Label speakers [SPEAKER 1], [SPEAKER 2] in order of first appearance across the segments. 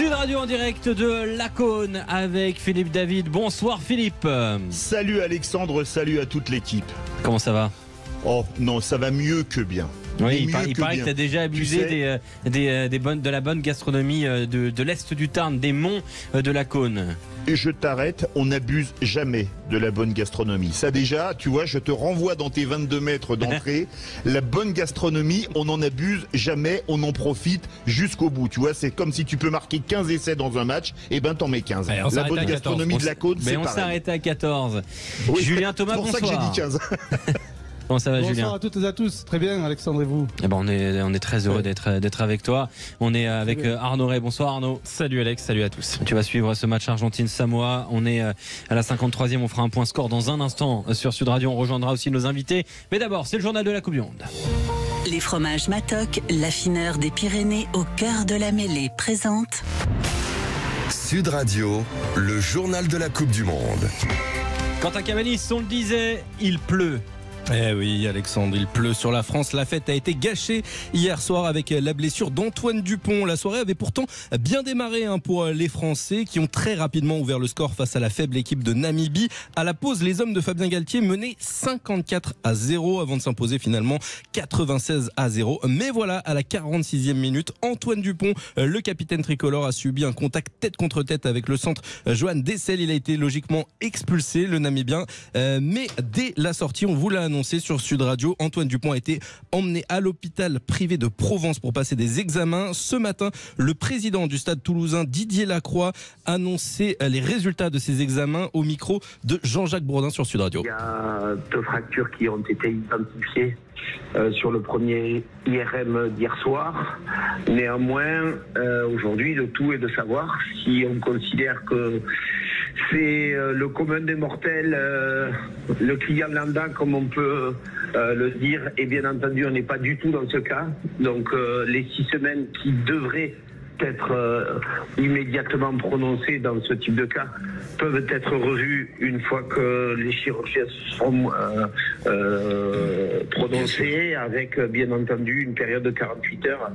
[SPEAKER 1] Sud Radio en direct de Lacaune avec Philippe David. Bonsoir Philippe.
[SPEAKER 2] Salut Alexandre, salut à toute l'équipe.
[SPEAKER 1] Comment ça va?
[SPEAKER 2] Oh non, ça va mieux que bien.
[SPEAKER 1] Oui, il paraît que tu as déjà abusé de la bonne gastronomie de l'Est du Tarn, des monts de Lacaune.
[SPEAKER 2] Et je t'arrête, on n'abuse jamais de la bonne gastronomie. Ça déjà, tu vois, je te renvoie dans tes 22 mètres d'entrée. La bonne gastronomie, on n'en abuse jamais, on en profite jusqu'au bout. Tu vois, c'est comme si tu peux marquer 15 essais dans un match, et ben t'en mets 15. La bonne gastronomie de Lacaune, c'est pareil.
[SPEAKER 1] Mais on s'est arrêté à 14.
[SPEAKER 2] Oui,
[SPEAKER 1] Julien Thomas, bonsoir.
[SPEAKER 2] C'est pour ça que j'ai dit 15.
[SPEAKER 1] Comment ça va,
[SPEAKER 3] Bonsoir
[SPEAKER 1] Julien?
[SPEAKER 3] Bonsoir à toutes et à tous. Très bien, Alexandre, et vous?
[SPEAKER 1] Eh ben, on est très heureux d'être avec toi. On est avec Arnaud Ray. Bonsoir Arnaud.
[SPEAKER 4] Salut Alex, salut à tous.
[SPEAKER 1] Tu vas suivre ce match Argentine-Samoa. On est à la 53e. On fera un point score dans un instant sur Sud Radio. On rejoindra aussi nos invités. Mais d'abord, c'est le journal de la Coupe du Monde.
[SPEAKER 5] Les fromages Matok, l'affineur des Pyrénées au cœur de la mêlée, présente
[SPEAKER 6] Sud Radio, le journal de la Coupe du Monde.
[SPEAKER 1] Quentin Cavanis, on le disait, il pleut.
[SPEAKER 4] Eh oui Alexandre, il pleut sur la France. La fête a été gâchée hier soir avec la blessure d'Antoine Dupont. La soirée avait pourtant bien démarré pour les Français qui ont très rapidement ouvert le score face à la faible équipe de Namibie. À la pause, les hommes de Fabien Galtier menaient 54-0 avant de s'imposer finalement 96-0. Mais voilà, à la 46e minute, Antoine Dupont, le capitaine tricolore, a subi un contact tête contre tête avec le centre Johan Dessel. Il a été logiquement expulsé, le Namibien. Mais dès la sortie, on vous l'a annoncé sur Sud Radio, Antoine Dupont a été emmené à l'hôpital privé de Provence pour passer des examens. Ce matin, le président du stade toulousain, Didier Lacroix, annonçait les résultats de ces examens au micro de Jean-Jacques Bourdin sur Sud Radio.
[SPEAKER 7] Il y a 2 fractures qui ont été identifiées sur le premier IRM d'hier soir. Néanmoins, aujourd'hui, le tout est de savoir si on considère que c'est le commun des mortels, le client lambda, comme on peut le dire. Et bien entendu, on n'est pas du tout dans ce cas. Donc, les 6 semaines qui devraient être immédiatement prononcées dans ce type de cas peuvent être revues une fois que les chirurgiens seront prononcés, avec bien entendu une période de 48 heures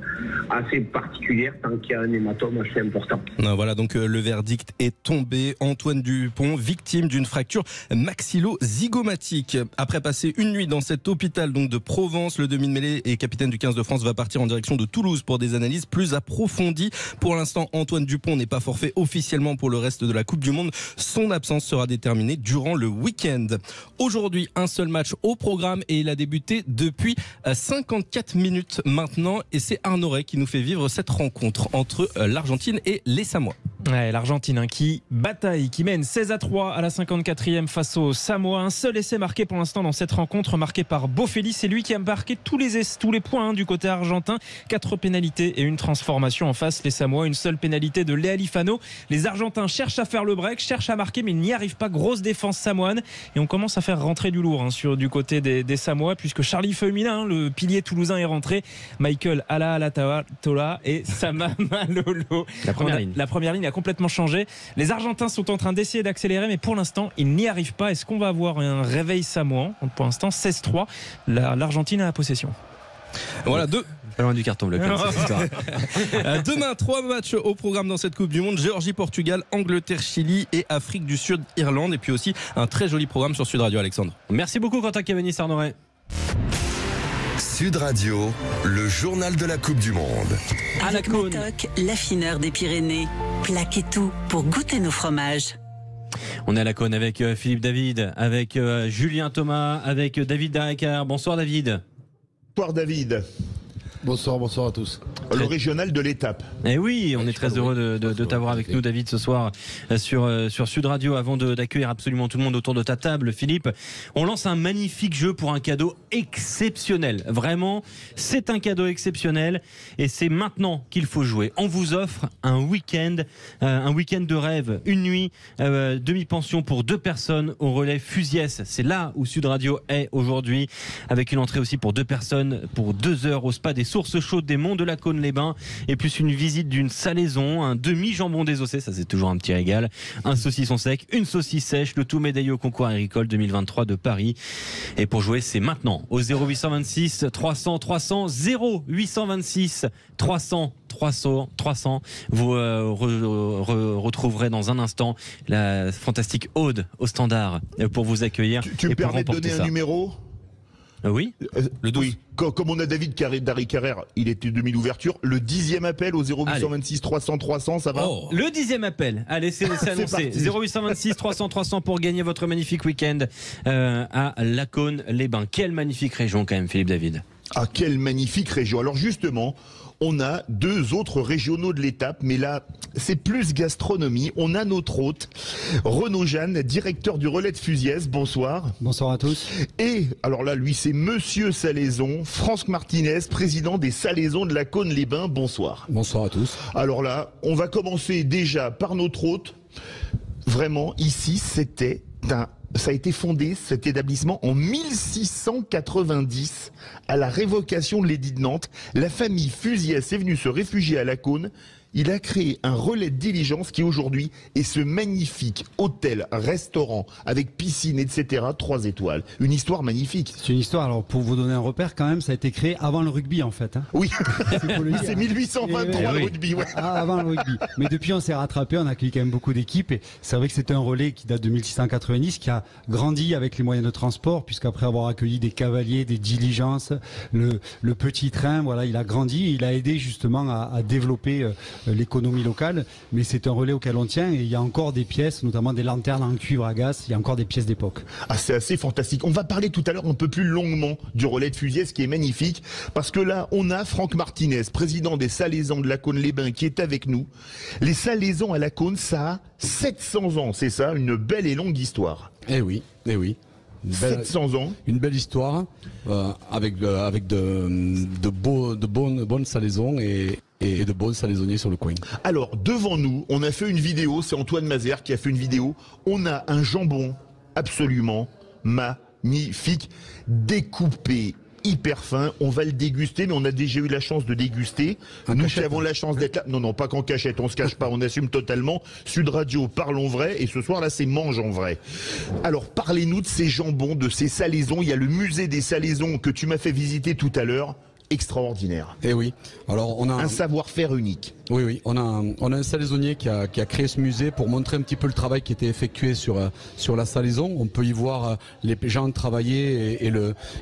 [SPEAKER 7] assez particulière tant qu'il y a un hématome assez important.
[SPEAKER 4] Voilà, donc le verdict est tombé. Antoine Dupont, victime d'une fracture maxillo-zygomatique. Après passer une nuit dans cet hôpital donc de Provence, le demi-mêlée et capitaine du 15 de France va partir en direction de Toulouse pour des analyses plus approfondies. Pour l'instant, Antoine Dupont n'est pas forfait officiellement pour le reste de la Coupe du Monde. Son absence sera déterminée durant le week-end. Aujourd'hui, un seul match au programme et il a débuté depuis 54 minutes maintenant. Et c'est Arnaud Ray qui nous fait vivre cette rencontre entre l'Argentine et les Samoa.
[SPEAKER 8] Ouais, l'Argentine qui bataille, qui mène 16-3 à la 54e face aux Samoa. Un seul essai marqué pour l'instant dans cette rencontre, marqué par Bofelli. C'est lui qui a marqué tous les points du côté argentin. 4 pénalités et une transformation en face. Les Samoa, une seule pénalité de Léa Lifano. Les Argentins cherchent à faire le break, cherchent à marquer, mais ils n'y arrivent pas. Grosse défense samoane. Et on commence à faire rentrer du lourd du côté des Samoa, puisque Charlie Feumina, le pilier toulousain, est rentré. Michael Alatola et Sama Malolo. La première ligne a complètement changé. Les Argentins sont en train d'essayer d'accélérer, mais pour l'instant, ils n'y arrivent pas. Est-ce qu'on va avoir un réveil samoan? Pour l'instant, 16-3. L'Argentine a la possession.
[SPEAKER 4] Voilà,
[SPEAKER 1] pas loin du carton bleu.
[SPEAKER 4] Demain, 3 matchs au programme dans cette Coupe du Monde. Géorgie, Portugal, Angleterre, Chili et Afrique du Sud, Irlande. Et puis aussi un très joli programme sur Sud Radio, Alexandre.
[SPEAKER 1] Merci beaucoup Quentin Cavanis, Arnaud Ray.
[SPEAKER 6] Sud Radio, le journal de la Coupe du Monde.
[SPEAKER 5] avec Matok, l'affineur des Pyrénées. Plaquez tout pour goûter nos fromages.
[SPEAKER 1] On est à Lacaune avec Philippe David, avec Julien Thomas, avec David Darricar. Bonsoir David.
[SPEAKER 2] Bonsoir David.
[SPEAKER 3] Bonsoir à tous.
[SPEAKER 2] Le régional de l'étape.
[SPEAKER 1] Eh oui, on est très heureux de t'avoir avec nous, David, ce soir sur Sud Radio. Avant d'accueillir absolument tout le monde autour de ta table, Philippe, on lance un magnifique jeu pour un cadeau exceptionnel. Vraiment, c'est un cadeau exceptionnel et c'est maintenant qu'il faut jouer. On vous offre un week-end de rêve, une nuit, demi-pension pour 2 personnes au relais Fusiès. C'est là où Sud Radio est aujourd'hui, avec une entrée aussi pour 2 personnes pour 2 heures au spa des Sources Chaudes des Monts de Lacaune. Cône-les-Bains et plus une visite d'une salaison, un demi-jambon désossé, ça c'est toujours un petit régal, un saucisson sec, une saucisse sèche, le tout médaillé au concours agricole 2023 de Paris. Et pour jouer, c'est maintenant au 0826 300 300 0826 300 300. Vous retrouverez dans un instant la fantastique Aude au standard pour vous accueillir.
[SPEAKER 2] Tu me permets de donner un numéro ?
[SPEAKER 1] Oui,
[SPEAKER 2] le 12. Oui. Comme on a David Darry Carrère, il était demi-ouverture. Le 10e appel au 0826 300 300, ça va ?
[SPEAKER 1] Le 10e appel. Allez, c'est annoncé. 0826 300 300 pour gagner votre magnifique week-end à Lacaune-les-Bains. Quelle magnifique région quand même, Philippe David.
[SPEAKER 2] Ah, quelle magnifique région. Alors justement, on a 2 autres régionaux de l'étape, mais là, c'est plus gastronomie. On a notre hôte, Renaud Jeanne, directeur du Relais de Fusiez. Bonsoir.
[SPEAKER 3] Bonsoir à tous.
[SPEAKER 2] Et, alors là, lui, c'est Monsieur Salaison, Franck Martinez, président des Salaisons de Lacaune-les-Bains. Bonsoir.
[SPEAKER 3] Bonsoir à tous.
[SPEAKER 2] Alors là, on va commencer déjà par notre hôte. Vraiment, ici, ça a été fondé, cet établissement, en 1690, à la révocation de l'édit de Nantes. La famille Fusiez est venue se réfugier à Lacaune. Il a créé un relais de diligence qui aujourd'hui est ce magnifique hôtel, restaurant, avec piscine, etc. 3 étoiles. Une histoire magnifique.
[SPEAKER 3] C'est une histoire, alors pour vous donner un repère quand même, ça a été créé avant le rugby en fait.
[SPEAKER 2] Oui, c'est 1823 le rugby. Ouais.
[SPEAKER 3] Avant le rugby. Mais depuis on s'est rattrapé, on a accueilli quand même beaucoup d'équipes. Et c'est vrai que c'est un relais qui date de 1690, qui a grandi avec les moyens de transport, puisqu'après avoir accueilli des cavaliers, des diligences, le petit train, voilà, il a grandi et il a aidé justement à développer l'économie locale, mais c'est un relais auquel on tient et il y a encore des pièces, notamment des lanternes en cuivre à gaz, il y a encore des pièces d'époque.
[SPEAKER 2] Ah, c'est assez fantastique. On va parler tout à l'heure un peu plus longuement du relais de Fusiez, qui est magnifique, parce que là, on a Franck Martinez, président des Salaisons de Lacaune-les-Bains, qui est avec nous. Les Salaisons à Lacaune, ça a 700 ans, c'est ça, une belle et longue histoire.
[SPEAKER 9] Eh oui, eh oui.
[SPEAKER 2] 700 ans.
[SPEAKER 9] Une belle histoire, avec de bonnes salaisons et de bons salaisonniers sur le coin.
[SPEAKER 2] Alors, devant nous, on a fait une vidéo, c'est Antoine Mazer qui a fait une vidéo. On a un jambon absolument magnifique, découpé, hyper fin. On va le déguster, mais on a déjà eu la chance de déguster. Nous qui avons la chance d'être là. Non, pas qu'en cachette, on se cache pas, on assume totalement. Sud Radio, parlons vrai. Et ce soir, là, c'est mange en vrai. Alors, parlez-nous de ces jambons, de ces salaisons. Il y a le musée des salaisons que tu m'as fait visiter tout à l'heure. Extraordinaire.
[SPEAKER 9] Eh oui. Alors, on a
[SPEAKER 2] un savoir-faire unique.
[SPEAKER 9] Oui. On a un salaisonnier qui a créé ce musée pour montrer un petit peu le travail qui était effectué sur la salaison. On peut y voir les gens travailler et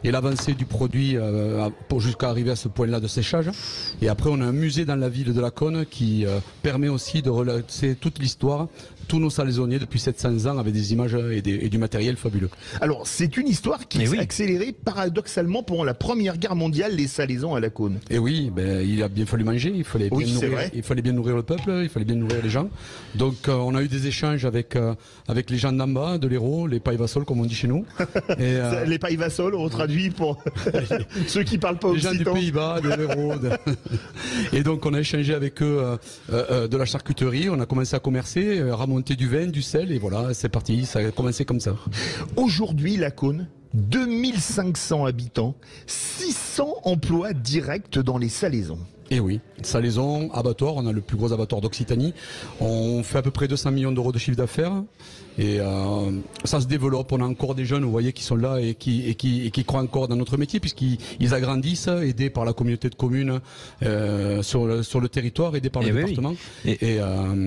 [SPEAKER 9] l'avancée du produit jusqu'à arriver à ce point-là de séchage. Et après, on a un musée dans la ville de Lacaune qui permet aussi de relater toute l'histoire. Tous nos salaisonniers depuis 700 ans avec des images et du matériel fabuleux.
[SPEAKER 2] Alors, c'est une histoire qui s'est accélérée paradoxalement pendant la Première Guerre mondiale, les salaisons à Lacaune.
[SPEAKER 9] Et oui, il a bien fallu manger, il fallait bien nourrir le peuple, il fallait bien nourrir les gens. Donc, on a eu des échanges avec les gens d'en bas, de l'Hérault, les paille-vassols comme on dit chez nous. Et,
[SPEAKER 2] les paille-vassols, on traduit pour ceux qui parlent pas
[SPEAKER 9] les gens des Pays-Bas, de l'Hérault. Et donc, on a échangé avec eux de la charcuterie, on a commencé à commercer, monter du vin, du sel, et voilà, c'est parti, ça a commencé comme ça.
[SPEAKER 2] Aujourd'hui, Lacaune, 2500 habitants, 600 emplois directs dans les salaisons.
[SPEAKER 9] Et oui, salaison, abattoir, on a le plus gros abattoir d'Occitanie. On fait à peu près 200 millions d'euros de chiffre d'affaires. Et ça se développe, on a encore des jeunes, vous voyez, qui sont là et qui croient encore dans notre métier, puisqu'ils agrandissent, aidés par la communauté de communes sur le territoire, aidés par le département.
[SPEAKER 1] Oui.
[SPEAKER 9] Et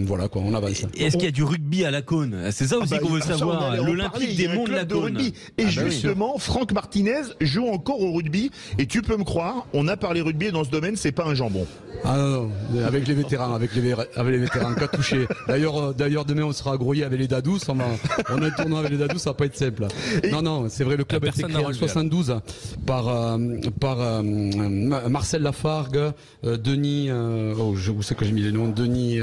[SPEAKER 9] voilà, quoi, on avance.
[SPEAKER 1] Est-ce qu'il y a du rugby à Lacaune? C'est ça aussi qu'on veut savoir. L'Olympique des Monts de Lacaune.
[SPEAKER 2] Et justement, Franck Martinez joue encore au rugby. Et tu peux me croire, on a parlé rugby dans ce domaine, c'est pas un jambon.
[SPEAKER 9] Ah non, avec les vétérans, avec les vétérans, qu'à toucher. D'ailleurs, demain on sera à Grouillet avec les Dadous. On a un tournoi avec les Dadous, ça va pas être simple. Non, c'est vrai, le club a été créé en 72 par Marcel Lafargue, Denis, où c'est que j'ai mis les noms, Denis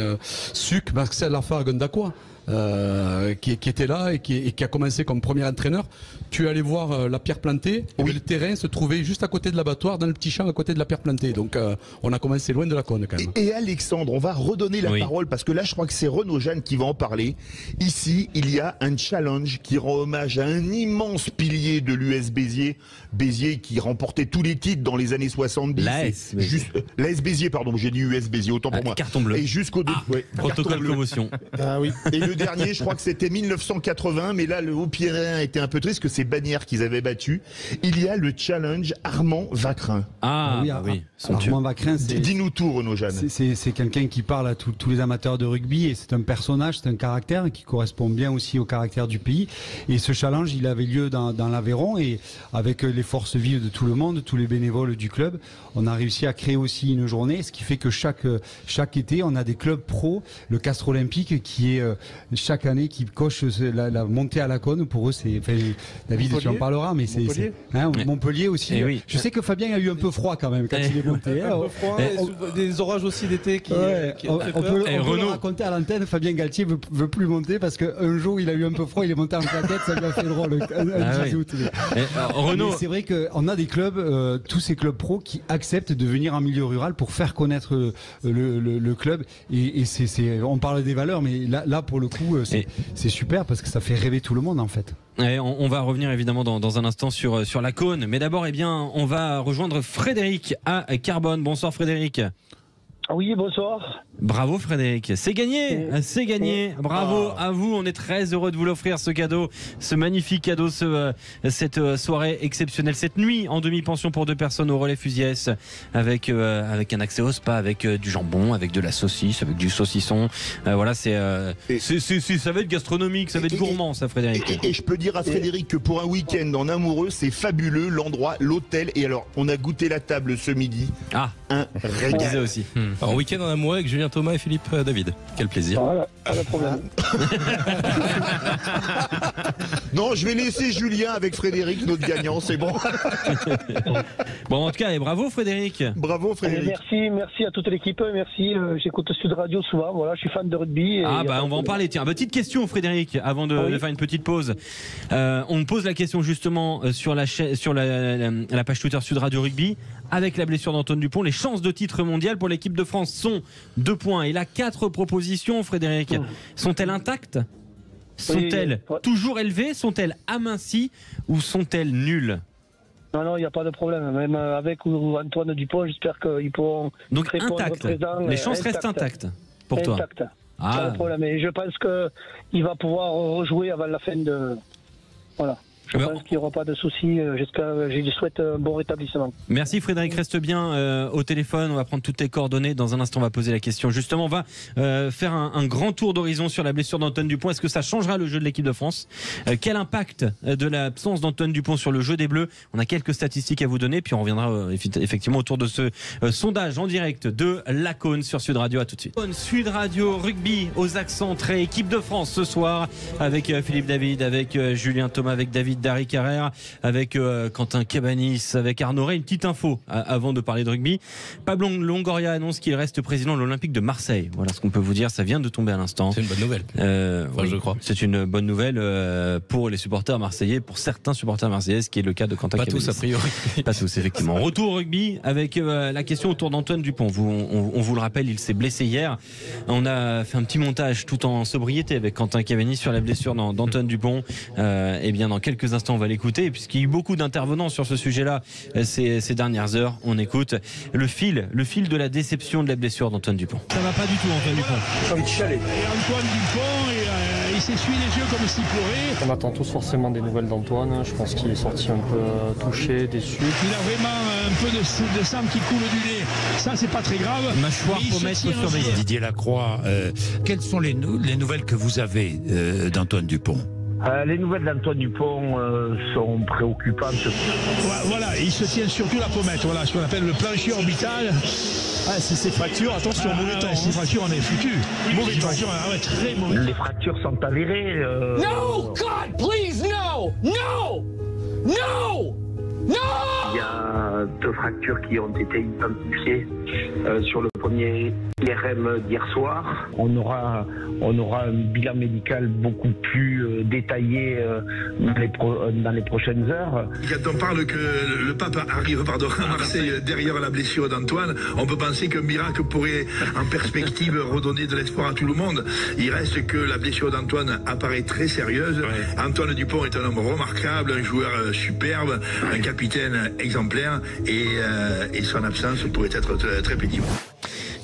[SPEAKER 9] Suc, Marcel Lafargue d'Aqua. qui était là et qui a commencé comme premier entraîneur. Tu es allé voir la pierre plantée. Et le terrain se trouvait juste à côté de l'abattoir, dans le petit champ à côté de la pierre plantée. Donc on a commencé loin de la cône quand même.
[SPEAKER 2] Et Alexandre, on va redonner la parole parce que là je crois que c'est Renaud Jeanne qui va en parler. Ici, il y a un challenge qui rend hommage à un immense pilier de l'US Béziers. Béziers qui remportait tous les titres dans les années 70. L'AS Béziers, pardon, j'ai dit US Béziers, autant pour moi.
[SPEAKER 1] Carton bleu.
[SPEAKER 2] Et jusqu'au
[SPEAKER 1] protocole commotion.
[SPEAKER 2] Ah oui. Et le dernier, je crois que c'était 1980, mais là le Haut-Pyrénéen était un peu triste que c'est Bagnères qu'ils avaient battu. Il y a le challenge Armand Vacrin.
[SPEAKER 3] Oui. Armand Vacrin,
[SPEAKER 2] dis-nous tout, Renaud Jeanne.
[SPEAKER 3] C'est quelqu'un qui parle à tous les amateurs de rugby et c'est un personnage, c'est un caractère qui correspond bien aussi au caractère du pays. Et ce challenge, il avait lieu dans l'Aveyron et avec les forces vives de tout le monde, tous les bénévoles du club, on a réussi à créer aussi une journée, ce qui fait que chaque été, on a des clubs pro, le Castres Olympique qui est chaque année qui coche la montée à la cône. Pour eux, c'est David, tu en parleras, mais c'est Montpellier aussi. Je sais que Fabien a eu un peu froid quand même quand il est monté.
[SPEAKER 4] Un peu froid, des orages aussi d'été qui
[SPEAKER 3] on peut le raconter à l'antenne. Fabien Galtier veut plus monter parce qu'un jour il a eu un peu froid, il est monté en plaquette, ça lui a fait drôle.
[SPEAKER 1] Renaud,
[SPEAKER 3] c'est vrai qu'on a des clubs, tous ces clubs pro qui acceptent de venir en milieu rural pour faire connaître le club et on parle des valeurs, mais là pour le coup c'est super parce que ça fait rêver tout le monde en fait.
[SPEAKER 1] Et on va revenir évidemment dans un instant sur la cône, mais d'abord on va rejoindre Frédéric à Carbone. Bonsoir Frédéric.
[SPEAKER 10] Oui, bonsoir.
[SPEAKER 1] Bravo Frédéric, c'est gagné, c'est gagné. Bravo à vous, on est très heureux de vous l'offrir ce cadeau, ce magnifique cadeau, cette soirée exceptionnelle, cette nuit en demi-pension pour 2 personnes au Relais Fusiès avec un accès au spa, avec du jambon, avec de la saucisse, avec du saucisson. Voilà, ça va être gastronomique, ça va être gourmand ça Frédéric.
[SPEAKER 2] Et je peux dire à Frédéric que pour un week-end en amoureux, c'est fabuleux l'endroit, l'hôtel. Et alors, on a goûté la table ce midi. Un régal
[SPEAKER 1] aussi.
[SPEAKER 4] En week-end en amoureux avec Julien Thomas et Philippe David. Quel plaisir.
[SPEAKER 10] Voilà, pas de problème.
[SPEAKER 2] Non, je vais laisser Julien avec Frédéric, notre gagnant, c'est bon.
[SPEAKER 1] Bon, en tout cas, et bravo Frédéric.
[SPEAKER 2] Bravo Frédéric.
[SPEAKER 10] Merci à toute l'équipe, merci. J'écoute Sud Radio souvent, voilà, je suis fan de rugby. Et
[SPEAKER 1] on va en parler. Tiens, petite question Frédéric, avant de faire une petite pause. On me pose la question justement sur la page Twitter Sud Radio Rugby. Avec la blessure d'Antoine Dupont, les chances de titre mondial pour l'équipe de France sont 2 points. Et là, 4 propositions, Frédéric. Sont-elles intactes ? Sont-elles toujours élevées ? Sont-elles amincies ? Ou sont-elles nulles ?
[SPEAKER 10] Non, il n'y a pas de problème. Même avec Antoine Dupont, j'espère qu'ils pourront.
[SPEAKER 1] Donc intactes. Les chances restent intactes pour toi.
[SPEAKER 10] Intactes. Pas de problème. Et je pense qu'il va pouvoir rejouer avant la fin de. Voilà. Je pense qu'il n'y aura pas de soucis. Je lui souhaite un bon rétablissement.
[SPEAKER 1] Merci Frédéric, reste bien au téléphone. On va prendre toutes tes coordonnées. Dans un instant, on va poser la question. Justement, on va faire un grand tour d'horizon sur la blessure d'Antoine Dupont. Est-ce que ça changera le jeu de l'équipe de France ? Quel impact de l'absence d'Antoine Dupont sur le jeu des Bleus ? On a quelques statistiques à vous donner. Puis on reviendra effectivement autour de ce sondage en direct de la Cône sur Sud Radio. À tout de suite. Sud Radio Rugby aux accents très équipe de France ce soir avec Philippe David, avec Julien Thomas, avec David Dari Carrère, avec Quentin Cabanis, avec Arnaud Ray. Une petite info avant de parler de rugby. Pablo Longoria annonce qu'il reste président de l'Olympique de Marseille. Voilà ce qu'on peut vous dire, ça vient de tomber à l'instant.
[SPEAKER 4] C'est une bonne nouvelle. Je crois.
[SPEAKER 1] C'est une bonne nouvelle pour les supporters marseillais, pour certains supporters marseillais, ce qui est le cas de Quentin Cabanis.
[SPEAKER 4] Pas tous a priori.
[SPEAKER 1] Pas tous, effectivement. Retour au rugby avec la question autour d'Antoine Dupont. On vous le rappelle, il s'est blessé hier. On a fait un petit montage tout en sobriété avec Quentin Cabanis sur la blessure d'Antoine Dupont. Et bien dans quelques instants, on va l'écouter, puisqu'il y a eu beaucoup d'intervenants sur ce sujet-là ces dernières heures. On écoute le fil de la déception de la blessure d'Antoine Dupont.
[SPEAKER 11] Ça va pas du tout, Antoine Dupont.
[SPEAKER 10] J'ai envie de chialer.
[SPEAKER 11] Et Antoine Dupont, il s'essuie les yeux comme s'il pleurait.
[SPEAKER 12] On attend tous forcément des nouvelles d'Antoine. Je pense qu'il est sorti un peu touché, déçu.
[SPEAKER 11] Il a vraiment un peu de sang qui coule du nez. Ça, c'est pas très grave.
[SPEAKER 1] Mâchoire, pommette, faut surveiller.
[SPEAKER 13] Didier Lacroix, quelles sont les nouvelles que vous avez d'Antoine Dupont ?
[SPEAKER 7] Les nouvelles d'Antoine Dupont sont préoccupantes.
[SPEAKER 11] Voilà, il se tient surtout la pommette, voilà, ce qu'on appelle le plancher orbital.
[SPEAKER 14] Ah, si c'est fracture, attention, mauvais temps.
[SPEAKER 11] Si fracture, on est foutu. Mauvais temps. Très mauvais.
[SPEAKER 7] Les fractures sont avérées.
[SPEAKER 15] No, God, please, no! No! No! No!
[SPEAKER 7] Il y a 2 fractures qui ont été identifiées sur le premier IRM d'hier soir. On aura un bilan médical beaucoup plus détaillé dans les prochaines heures.
[SPEAKER 15] Quand on parle que le pape arrive à Marseille derrière la blessure d'Antoine, on peut penser qu'un miracle pourrait en perspective redonner de l'espoir à tout le monde. Il reste que la blessure d'Antoine apparaît très sérieuse. Ouais. Antoine Dupont est un homme remarquable, un joueur superbe, un capitaine exemplaire et son absence pourrait être très pénible.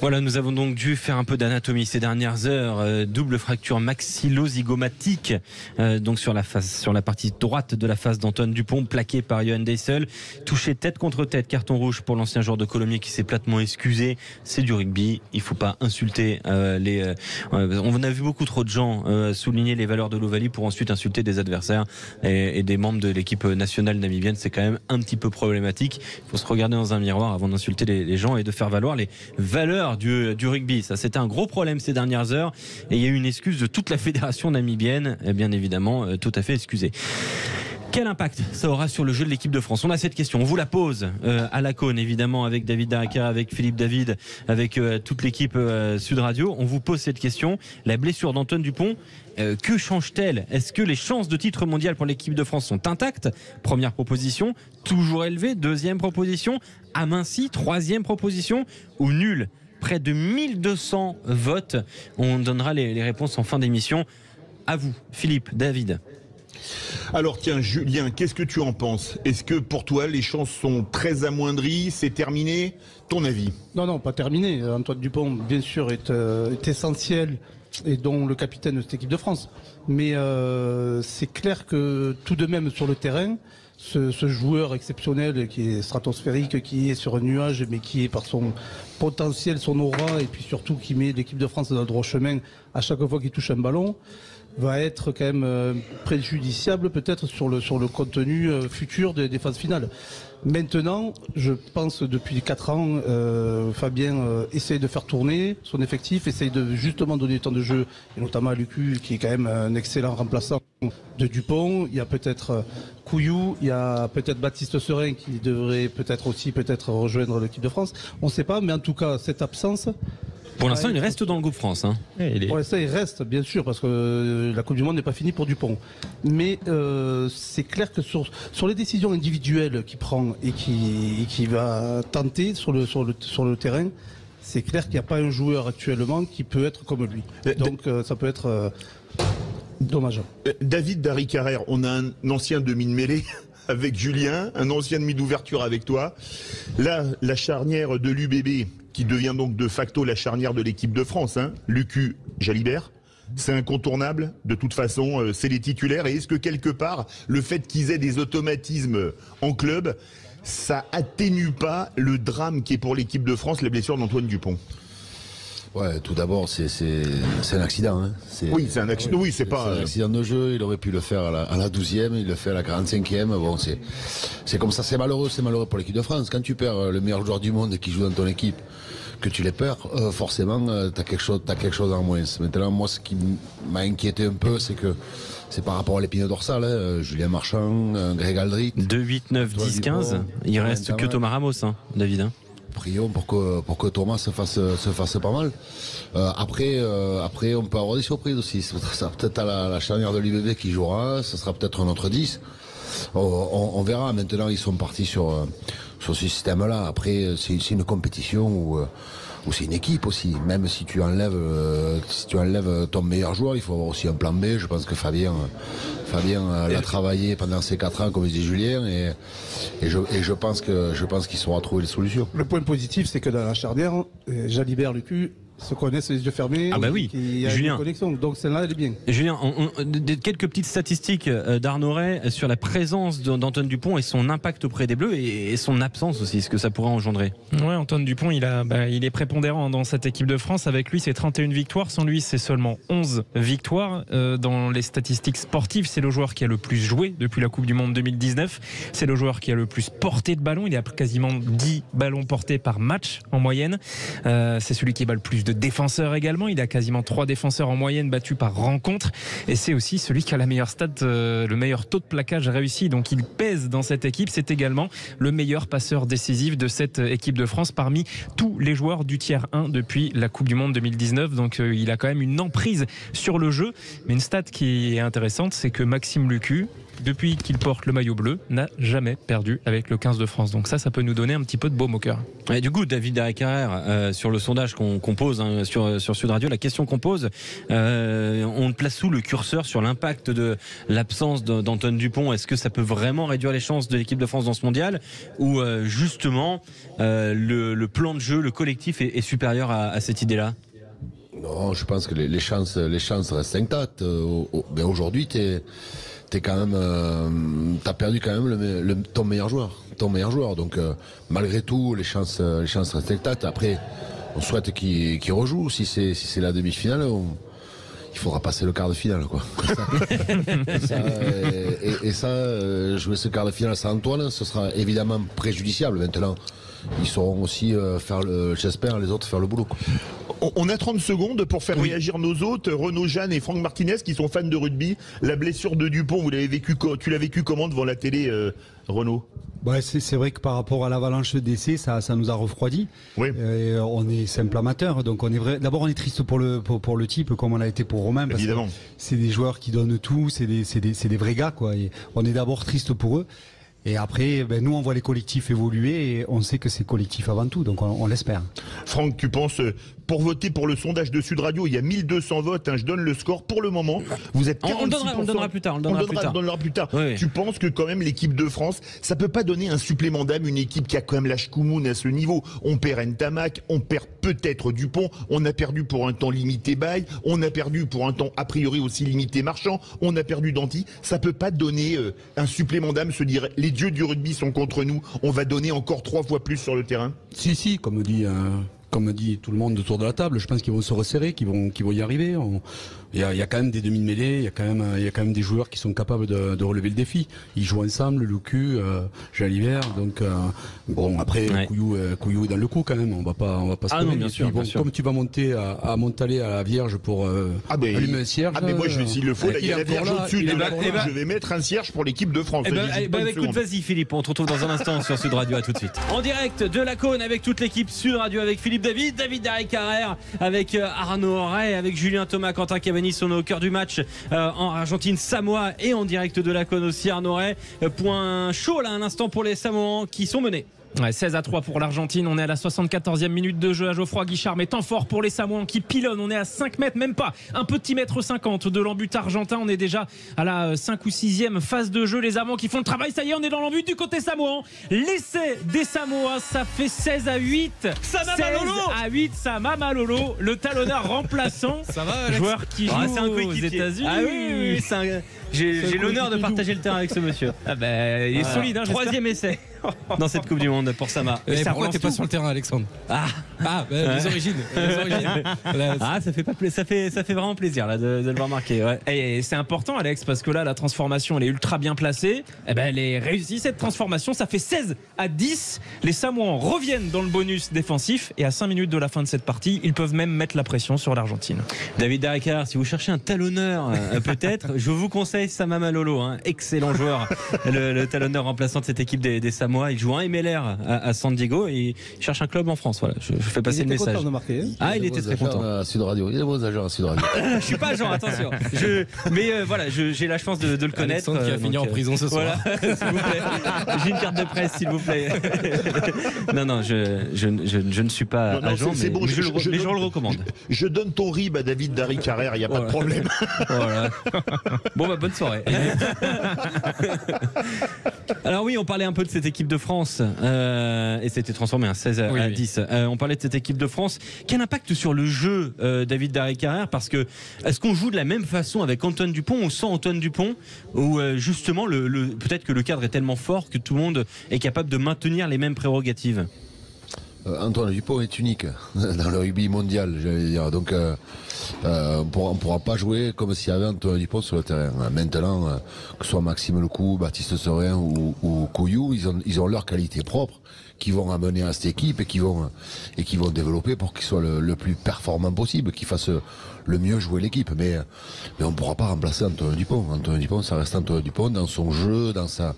[SPEAKER 1] Voilà, nous avons donc dû faire un peu d'anatomie ces dernières heures. Double fracture maxillo-zygomatique, donc sur la partie droite de la face d'Antoine Dupont, plaqué par Johan Deysel. Touché tête contre tête, carton rouge pour l'ancien joueur de Colomiers qui s'est platement excusé. C'est du rugby, il faut pas insulter on a vu beaucoup trop de gens souligner les valeurs de l'Ovalie pour ensuite insulter des adversaires et des membres de l'équipe nationale namibienne. C'est quand même un petit peu problématique. Il faut se regarder dans un miroir avant d'insulter les gens et de faire valoir les valeurs du rugby. Ça, c'était un gros problème ces dernières heures et il y a eu une excuse de toute la fédération namibienne, bien évidemment, tout à fait excusée. Quel impact ça aura sur le jeu de l'équipe de France? On a cette question, on vous la pose à la Cône, évidemment, avec David Darrica, avec Philippe David, avec toute l'équipe Sud Radio. On vous pose cette question. La blessure d'Antoine Dupont, que change-t-elle? Est-ce que les chances de titre mondial pour l'équipe de France sont intactes? Première proposition, toujours élevée. Deuxième proposition, amincie. Troisième proposition, ou nulle? Près de 1200 votes. On donnera les réponses en fin d'émission. À vous, Philippe, David.
[SPEAKER 2] Alors tiens, Julien, qu'est-ce que tu en penses? Est-ce que pour toi les chances sont très amoindries? C'est terminé? Ton avis?
[SPEAKER 16] Non, pas terminé. Antoine Dupont, bien sûr, est essentiel et dont le capitaine de cette équipe de France. Mais c'est clair que tout de même sur le terrain, ce joueur exceptionnel qui est stratosphérique, qui est sur un nuage, mais qui est par son potentiel, son aura, et puis surtout qui met l'équipe de France dans le droit chemin à chaque fois qu'il touche un ballon, va être quand même préjudiciable peut-être sur le contenu futur des phases finales. Maintenant, je pense depuis 4 ans, Fabien essaye de faire tourner son effectif, essaye de justement donner du temps de jeu, et notamment à Lucu, qui est quand même un excellent remplaçant de Dupont. Il y a peut-être Couillou, il y a peut-être Baptiste Serin qui devrait peut-être rejoindre l'équipe de France. On ne sait pas, mais en tout cas, cette absence...
[SPEAKER 1] Pour l'instant, il reste dans le groupe France. Hein.
[SPEAKER 16] Pour l'instant, il reste, bien sûr, parce que la Coupe du Monde n'est pas finie pour Dupont. Mais c'est clair que sur les décisions individuelles qu'il prend et qui va tenter sur le terrain, c'est clair qu'il n'y a pas un joueur actuellement qui peut être comme lui. Donc ça peut être dommage.
[SPEAKER 2] David Darrica, on a un ancien demi de mêlée avec Julien, un ancien demi d'ouverture avec toi. Là, la charnière de l'UBB, qui devient donc de facto la charnière de l'équipe de France, hein, Lucu, Jalibert, c'est incontournable, de toute façon, c'est les titulaires. Et est-ce que quelque part, le fait qu'ils aient des automatismes en club, ça atténue pas le drame qui est pour l'équipe de France, la blessure d'Antoine Dupont?
[SPEAKER 17] Ouais, tout d'abord, c'est un accident. Hein.
[SPEAKER 2] Oui, c'est un accident. Oui, c'est pas
[SPEAKER 17] un accident de jeu. Il aurait pu le faire à la 12e, il le fait à la 45e. Bon, c'est comme ça. C'est malheureux pour l'équipe de France. Quand tu perds le meilleur joueur du monde qui joue dans ton équipe, que tu les perds, forcément, t'as quelque chose en moins. Maintenant, moi, ce qui m'a inquiété un peu, c'est par rapport à l'épine dorsale. Hein. Julien Marchand, Greg Aldrit.
[SPEAKER 1] 2, 8, 9, 10, 15. Il reste que Thomas Ramos, hein, David. Hein.
[SPEAKER 17] Prions pour que Thomas se fasse pas mal. Après, on peut avoir des surprises aussi. Ça sera peut-être à la charnière de l'UBB qui jouera. Ça sera peut-être un autre 10. On verra. Maintenant, ils sont partis sur ce système-là. Après, c'est une compétition où c'est une équipe aussi. Même si tu enlèves ton meilleur joueur, il faut avoir aussi un plan B. Je pense que Fabien l'a travaillé pendant ces 4 ans, comme disait Julien, et je pense qu'il saura trouver les solutions.
[SPEAKER 16] Le point positif, c'est que dans la charnière, Jalibert, Lucu se connaissent les yeux fermés.
[SPEAKER 1] Ah bah oui,
[SPEAKER 16] il y a
[SPEAKER 1] Julien.
[SPEAKER 16] Une connexion, donc celle-là elle est bien.
[SPEAKER 1] Julien, quelques petites statistiques d'Arnaud Ray sur la présence d'Antoine Dupont et son impact auprès des Bleus et son absence aussi, ce que ça pourrait engendrer.
[SPEAKER 8] Ouais, Antoine Dupont, il est prépondérant dans cette équipe de France. Avec lui, c'est 31 victoires. Sans lui, c'est seulement 11 victoires. Dans les statistiques sportives, c'est le joueur qui a le plus joué depuis la Coupe du Monde 2019. C'est le joueur qui a le plus porté de ballon. Il a quasiment 10 ballons portés par match en moyenne. C'est celui qui bat le plus de de défenseurs également. Il a quasiment 3 défenseurs en moyenne battus par rencontre. Et c'est aussi celui qui a la meilleure stat, le meilleur taux de plaquage réussi. Donc il pèse dans cette équipe. C'est également le meilleur passeur décisif de cette équipe de France parmi tous les joueurs du tiers 1 depuis la Coupe du Monde 2019. Donc il a quand même une emprise sur le jeu. Mais une stat qui est intéressante, c'est que Maxime Lucu, depuis qu'il porte le maillot bleu, n'a jamais perdu avec le 15 de France. Donc ça peut nous donner un petit peu de baume au cœur.
[SPEAKER 1] Et du coup, David Darrick-Carrère, sur le sondage qu'on pose sur Sud Radio, la question qu'on pose, on place où le curseur sur l'impact de l'absence d'Antoine Dupont? Est-ce que ça peut vraiment réduire les chances de l'équipe de France dans ce mondial, ou justement le plan de jeu, le collectif est supérieur à cette idée-là?
[SPEAKER 17] Non, je pense que les chances restent intactes. Mais aujourd'hui, t'as perdu quand même ton meilleur joueur. Donc malgré tout, les chances restent intactes. Après, on souhaite qu'il rejoue. Si c'est la demi-finale, il faudra passer le quart de finale, quoi. Jouer ce quart de finale sans Antoine, ce sera évidemment préjudiciable. Maintenant, ils sauront aussi j'espère, les autres faire le boulot, quoi.
[SPEAKER 2] On a 30 secondes pour faire réagir nos hôtes, Renaud Jeanne et Franck Martinez, qui sont fans de rugby. La blessure de Dupont, tu l'as vécu comment devant la télé, Renaud?
[SPEAKER 3] C'est vrai que par rapport à l'avalanche d'essais, ça nous a refroidi.
[SPEAKER 2] Oui.
[SPEAKER 3] On est simple amateur, donc d'abord on est triste pour le type, comme on a été pour Romain, parce
[SPEAKER 2] évidemment.
[SPEAKER 3] que c'est des joueurs qui donnent tout, c'est des vrais gars, quoi. Et on est d'abord triste pour eux. Et après, nous, on voit les collectifs évoluer et on sait que c'est collectif avant tout, donc on l'espère.
[SPEAKER 2] Franck, tu penses, pour voter pour le sondage de Sud Radio, il y a 1200 votes, je donne le score pour le moment. Vous êtes 46%.
[SPEAKER 1] On le donnera plus tard.
[SPEAKER 2] Oui. Tu penses que quand même l'équipe de France, ça peut pas donner un supplément d'âme, une équipe qui a quand même la Shkoumoun à ce niveau? On perd Ntamak, on perd peut-être Dupont, on a perdu pour un temps limité Baye, on a perdu pour un temps a priori aussi limité Marchand, on a perdu Danty. Ça peut pas donner un supplément d'âme, se dire les dieux du rugby sont contre nous, on va donner encore 3 fois plus sur le terrain?
[SPEAKER 9] Si, comme dit tout le monde autour de la table, je pense qu'ils vont se resserrer, qu'ils vont y arriver. Il y a quand même des demi-mêlées, il y a quand même des joueurs qui sont capables de relever le défi. Ils jouent ensemble, Lucu, Jalibert, donc après Couillou est dans le coup quand même. On va pas se
[SPEAKER 1] non, bien sûr.
[SPEAKER 9] Comme tu vas monter à Montalet à la Vierge pour allumer un cierge.
[SPEAKER 2] Mais moi s'il le faut, il y a la Vierge au-dessus. Je vais mettre un cierge pour l'équipe de France.
[SPEAKER 1] Écoute, vas-y Philippe, on te retrouve dans un instant sur Sud Radio, à tout de suite. En direct de la Cône avec toute l'équipe Sud Radio, avec Philippe David Darrick-Carrère, avec Arnaud Ray, avec Julien Thomas, Quentin Cavani, sont au cœur du match en Argentine-Samoa, et en direct de la Cône aussi Arnaud Ray. Point chaud là un instant pour les Samoans qui sont menés.
[SPEAKER 8] 16-3 pour l'Argentine, on est à la 74e minute de jeu à Geoffroy Guichard, mais temps fort pour les Samoans qui pilonnent. On est à 5 mètres, même pas un petit mètre 50 de l'embut argentin. On est déjà à la 5 ou 6e phase de jeu. Les Allemands qui font le travail, ça y est, on est dans l'embut du côté samoan. L'essai des Samoa, ça fait 16-8. 16-8, Sama Malolo, le talonneur remplaçant. Ça va, Alex? Joueur qui joue aux États-Unis.
[SPEAKER 1] Ah oui, j'ai l'honneur de partager le terrain avec ce monsieur.
[SPEAKER 8] Il est solide,
[SPEAKER 1] 3e essai dans cette Coupe du Monde pour Sama.
[SPEAKER 4] Et pourquoi t'es pas sur le terrain, Alexandre? Les origines.
[SPEAKER 1] Ça fait vraiment plaisir là, de le voir marquer. Ouais.
[SPEAKER 8] Et c'est important, Alex, parce que là la transformation elle est ultra bien placée. Elle est réussie, cette transformation. Ça fait 16-10. Les Samoans reviennent dans le bonus défensif, et à 5 minutes de la fin de cette partie, ils peuvent même mettre la pression sur l'Argentine.
[SPEAKER 1] David Darrick-Carrère, si vous cherchez un talonneur peut-être, je vous conseille Sama Malolo, excellent joueur, le talonneur remplaçant de cette équipe des Samoa. Il joue un MLR à San Diego et il cherche un club en France. Voilà, je fais passer le message. Il était très content.
[SPEAKER 17] À Sud Radio. Il y a des agents à Sud Radio.
[SPEAKER 1] Je suis pas agent, attention. J'ai la chance de le connaître.
[SPEAKER 4] Alexandre qui va finir en prison ce soir.
[SPEAKER 1] Voilà, s'il vous plaît. J'ai une carte de presse, s'il vous plaît. Non, je ne suis pas agent, mais bon, je le recommande.
[SPEAKER 2] Je donne ton RIB à David Darrick-Carrère, il n'y a pas de problème.
[SPEAKER 1] Voilà. Bon, bonne soirée. Alors oui, on parlait un peu de cette équipe de France et c'était transformé à 16-10. On parlait de cette équipe de France. Quel impact sur le jeu, David Darrick-Carrère? Parce que est-ce qu'on joue de la même façon avec Antoine Dupont ou sans Antoine Dupont, ou justement peut-être que le cadre est tellement fort que tout le monde est capable de maintenir les mêmes prérogatives?
[SPEAKER 17] Antoine Dupont est unique dans le rugby mondial, j'allais dire. Donc on pourra pas jouer comme s'il y avait Antoine Dupont sur le terrain. Maintenant, que ce soit Maxime Lecou, Baptiste Serein ou Couillou, ils ont leur qualité propre qui vont amener à cette équipe et qui vont développer pour qu'ils soient le plus performant possible, qu'ils fassent le mieux jouer l'équipe. Mais on ne pourra pas remplacer Antoine Dupont. Antoine Dupont, ça reste Antoine Dupont dans son jeu, dans sa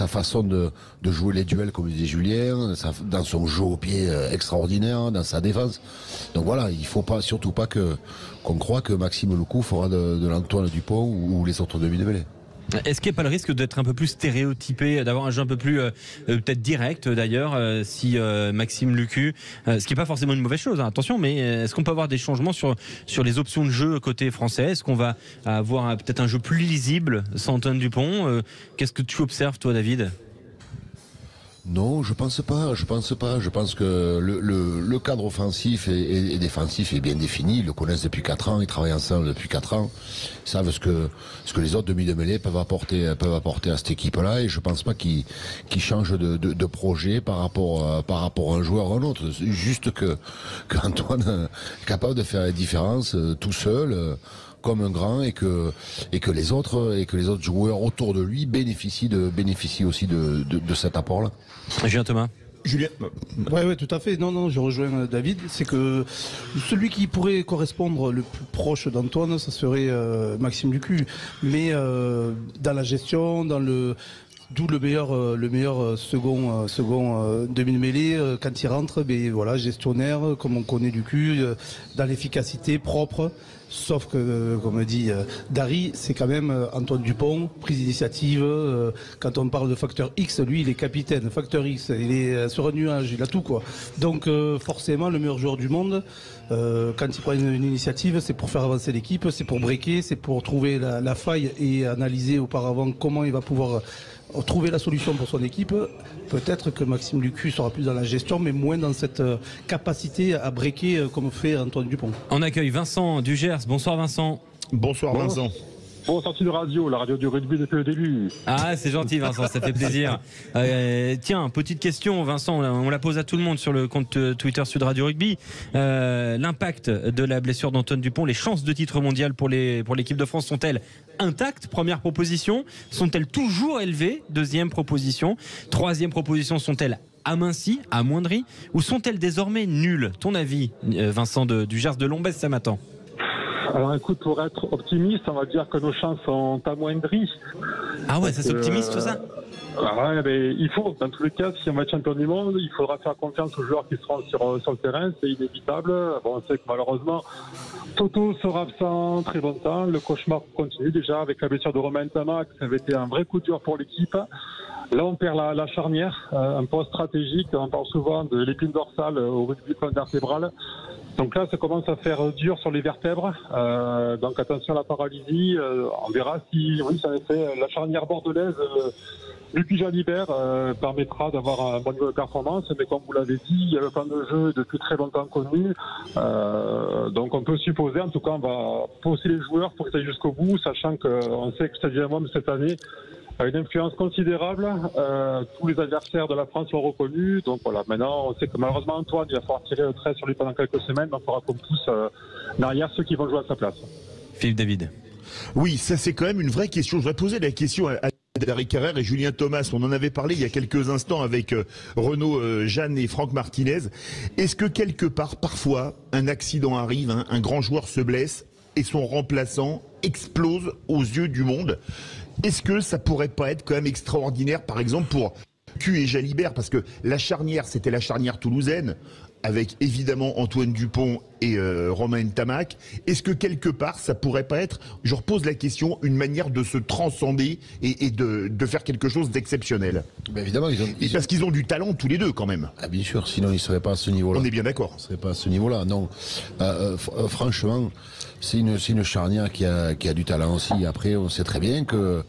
[SPEAKER 17] façon de jouer les duels, comme disait Julien, dans son jeu au pied extraordinaire, dans sa défense. Donc voilà, il faut pas, surtout pas qu'on croit que Maxime Lecou fera de l'Antoine Dupont ou les autres demi-de-mêlée.
[SPEAKER 1] Est-ce qu'il n'y a pas le risque d'être un peu plus stéréotypé, d'avoir un jeu un peu plus peut-être direct d'ailleurs, si Maxime Lucu, ce qui n'est pas forcément une mauvaise chose, hein, attention, mais est-ce qu'on peut avoir des changements sur les options de jeu côté français? Est-ce qu'on va avoir peut-être un jeu plus lisible sans Antoine Dupont? Qu'est-ce que tu observes toi, David?
[SPEAKER 17] Non, je pense pas. Je pense que le cadre offensif et défensif est bien défini. Ils le connaissent depuis 4 ans. Ils travaillent ensemble depuis 4 ans. Ils savent ce que les autres demi-de-mêlée peuvent apporter à cette équipe-là. Et je pense pas qu'ils changent de projet par rapport à un joueur ou à un autre. C'est juste qu'Antoine est capable de faire la différence tout seul. Comme un grand et que les autres joueurs autour de lui bénéficient aussi de cet apport-là.
[SPEAKER 1] Julien Thomas.
[SPEAKER 16] Julien. Ouais, tout à fait. Non, je rejoins David. C'est que celui qui pourrait correspondre le plus proche d'Antoine, ça serait Maxime Lucu. Mais dans la gestion, d'où le meilleur second demi-mêlée quand il rentre, voilà, gestionnaire comme on connaît Lucu, dans l'efficacité propre. Sauf que, comme dit Dari, c'est quand même Antoine Dupont, prise d'initiative. Quand on parle de facteur X, lui, il est capitaine. Facteur X, il est sur un nuage, il a tout, quoi. Donc, forcément, le meilleur joueur du monde, quand il prend une initiative, c'est pour faire avancer l'équipe, c'est pour breaker, c'est pour trouver la faille et analyser auparavant comment il va pouvoir trouver la solution pour son équipe. Peut-être que Maxime Lucu sera plus dans la gestion, mais moins dans cette capacité à breaker comme fait Antoine Dupont.
[SPEAKER 1] On accueille Vincent du Gers. Bonsoir Vincent.
[SPEAKER 2] Bonsoir Vincent.
[SPEAKER 12] Bon, sortie de radio, la radio du rugby depuis le début.
[SPEAKER 1] Ah, c'est gentil Vincent, ça fait plaisir. Tiens, petite question Vincent, on la pose à tout le monde sur le compte Twitter Sud Radio Rugby. L'impact de la blessure d'Antoine Dupont, les chances de titre mondial pour l'équipe de France sont-elles intactes? Première proposition. Sont-elles toujours élevées? Deuxième proposition. Troisième proposition, sont-elles amincies, amoindries? Ou sont-elles désormais nulles? Ton avis, Vincent du Gers de Lombès, ça m'attend.
[SPEAKER 12] Alors écoute, pour être optimiste, on va dire que nos chances sont amoindries.
[SPEAKER 1] Ah ouais, ça c'est optimiste tout ça?
[SPEAKER 12] Ouais, mais il faut, dans tous les cas, si on va être champion du monde, il faudra faire confiance aux joueurs qui seront sur le terrain, c'est inévitable. Bon, on sait que malheureusement, Toto sera absent très longtemps, le cauchemar continue déjà avec la blessure de Romain Ntamak, ça avait été un vrai coup de dur pour l'équipe. Là, on perd la charnière, un poste stratégique, on parle souvent de l'épine dorsale au rugby vertébrale. Donc là, ça commence à faire dur sur les vertèbres. Donc attention à la paralysie. On verra si, oui, ça fait la charnière bordelaise. Lucu Jalibert permettra d'avoir un bon niveau de performance, mais comme vous l'avez dit, il y a le plan de jeu depuis très longtemps connu. Donc on peut supposer, en tout cas, on va pousser les joueurs pour qu'ils aillent jusqu'au bout, sachant qu'on sait que Stade Monde cette année a une influence considérable. Tous les adversaires de la France l'ont reconnu. Donc voilà, maintenant on sait que malheureusement Antoine, il va falloir tirer le trait sur lui pendant quelques semaines. Donc il faudra qu'on pousse derrière ceux qui vont jouer à sa place.
[SPEAKER 1] Philippe David.
[SPEAKER 2] Oui, ça c'est quand même une vraie question. Je voudrais poser la question à Dari Carrère et Julien Thomas. On en avait parlé il y a quelques instants avec Renaud Jeanne et Franck Martinez. Est-ce que quelque part, parfois, un accident arrive, un grand joueur se blesse et son remplaçant explose aux yeux du monde? Est-ce que ça pourrait pas être quand même extraordinaire, par exemple, pour Q et Jalibert? Parce que la charnière, c'était la charnière toulousaine, avec évidemment Antoine Dupont et Romain Ntamak. Est-ce que quelque part, ça pourrait pas être, je repose la question, une manière de se transcender et de faire quelque chose d'exceptionnel?
[SPEAKER 17] Ben évidemment,
[SPEAKER 2] parce qu'ils ont du talent tous les deux quand même.
[SPEAKER 17] Ah bien sûr, sinon ils ne seraient pas à ce niveau-là.
[SPEAKER 2] On est bien d'accord.
[SPEAKER 17] Ils ne seraient pas à ce niveau-là, non. Franchement, c'est une charnière qui a du talent aussi. Après, on sait très bien que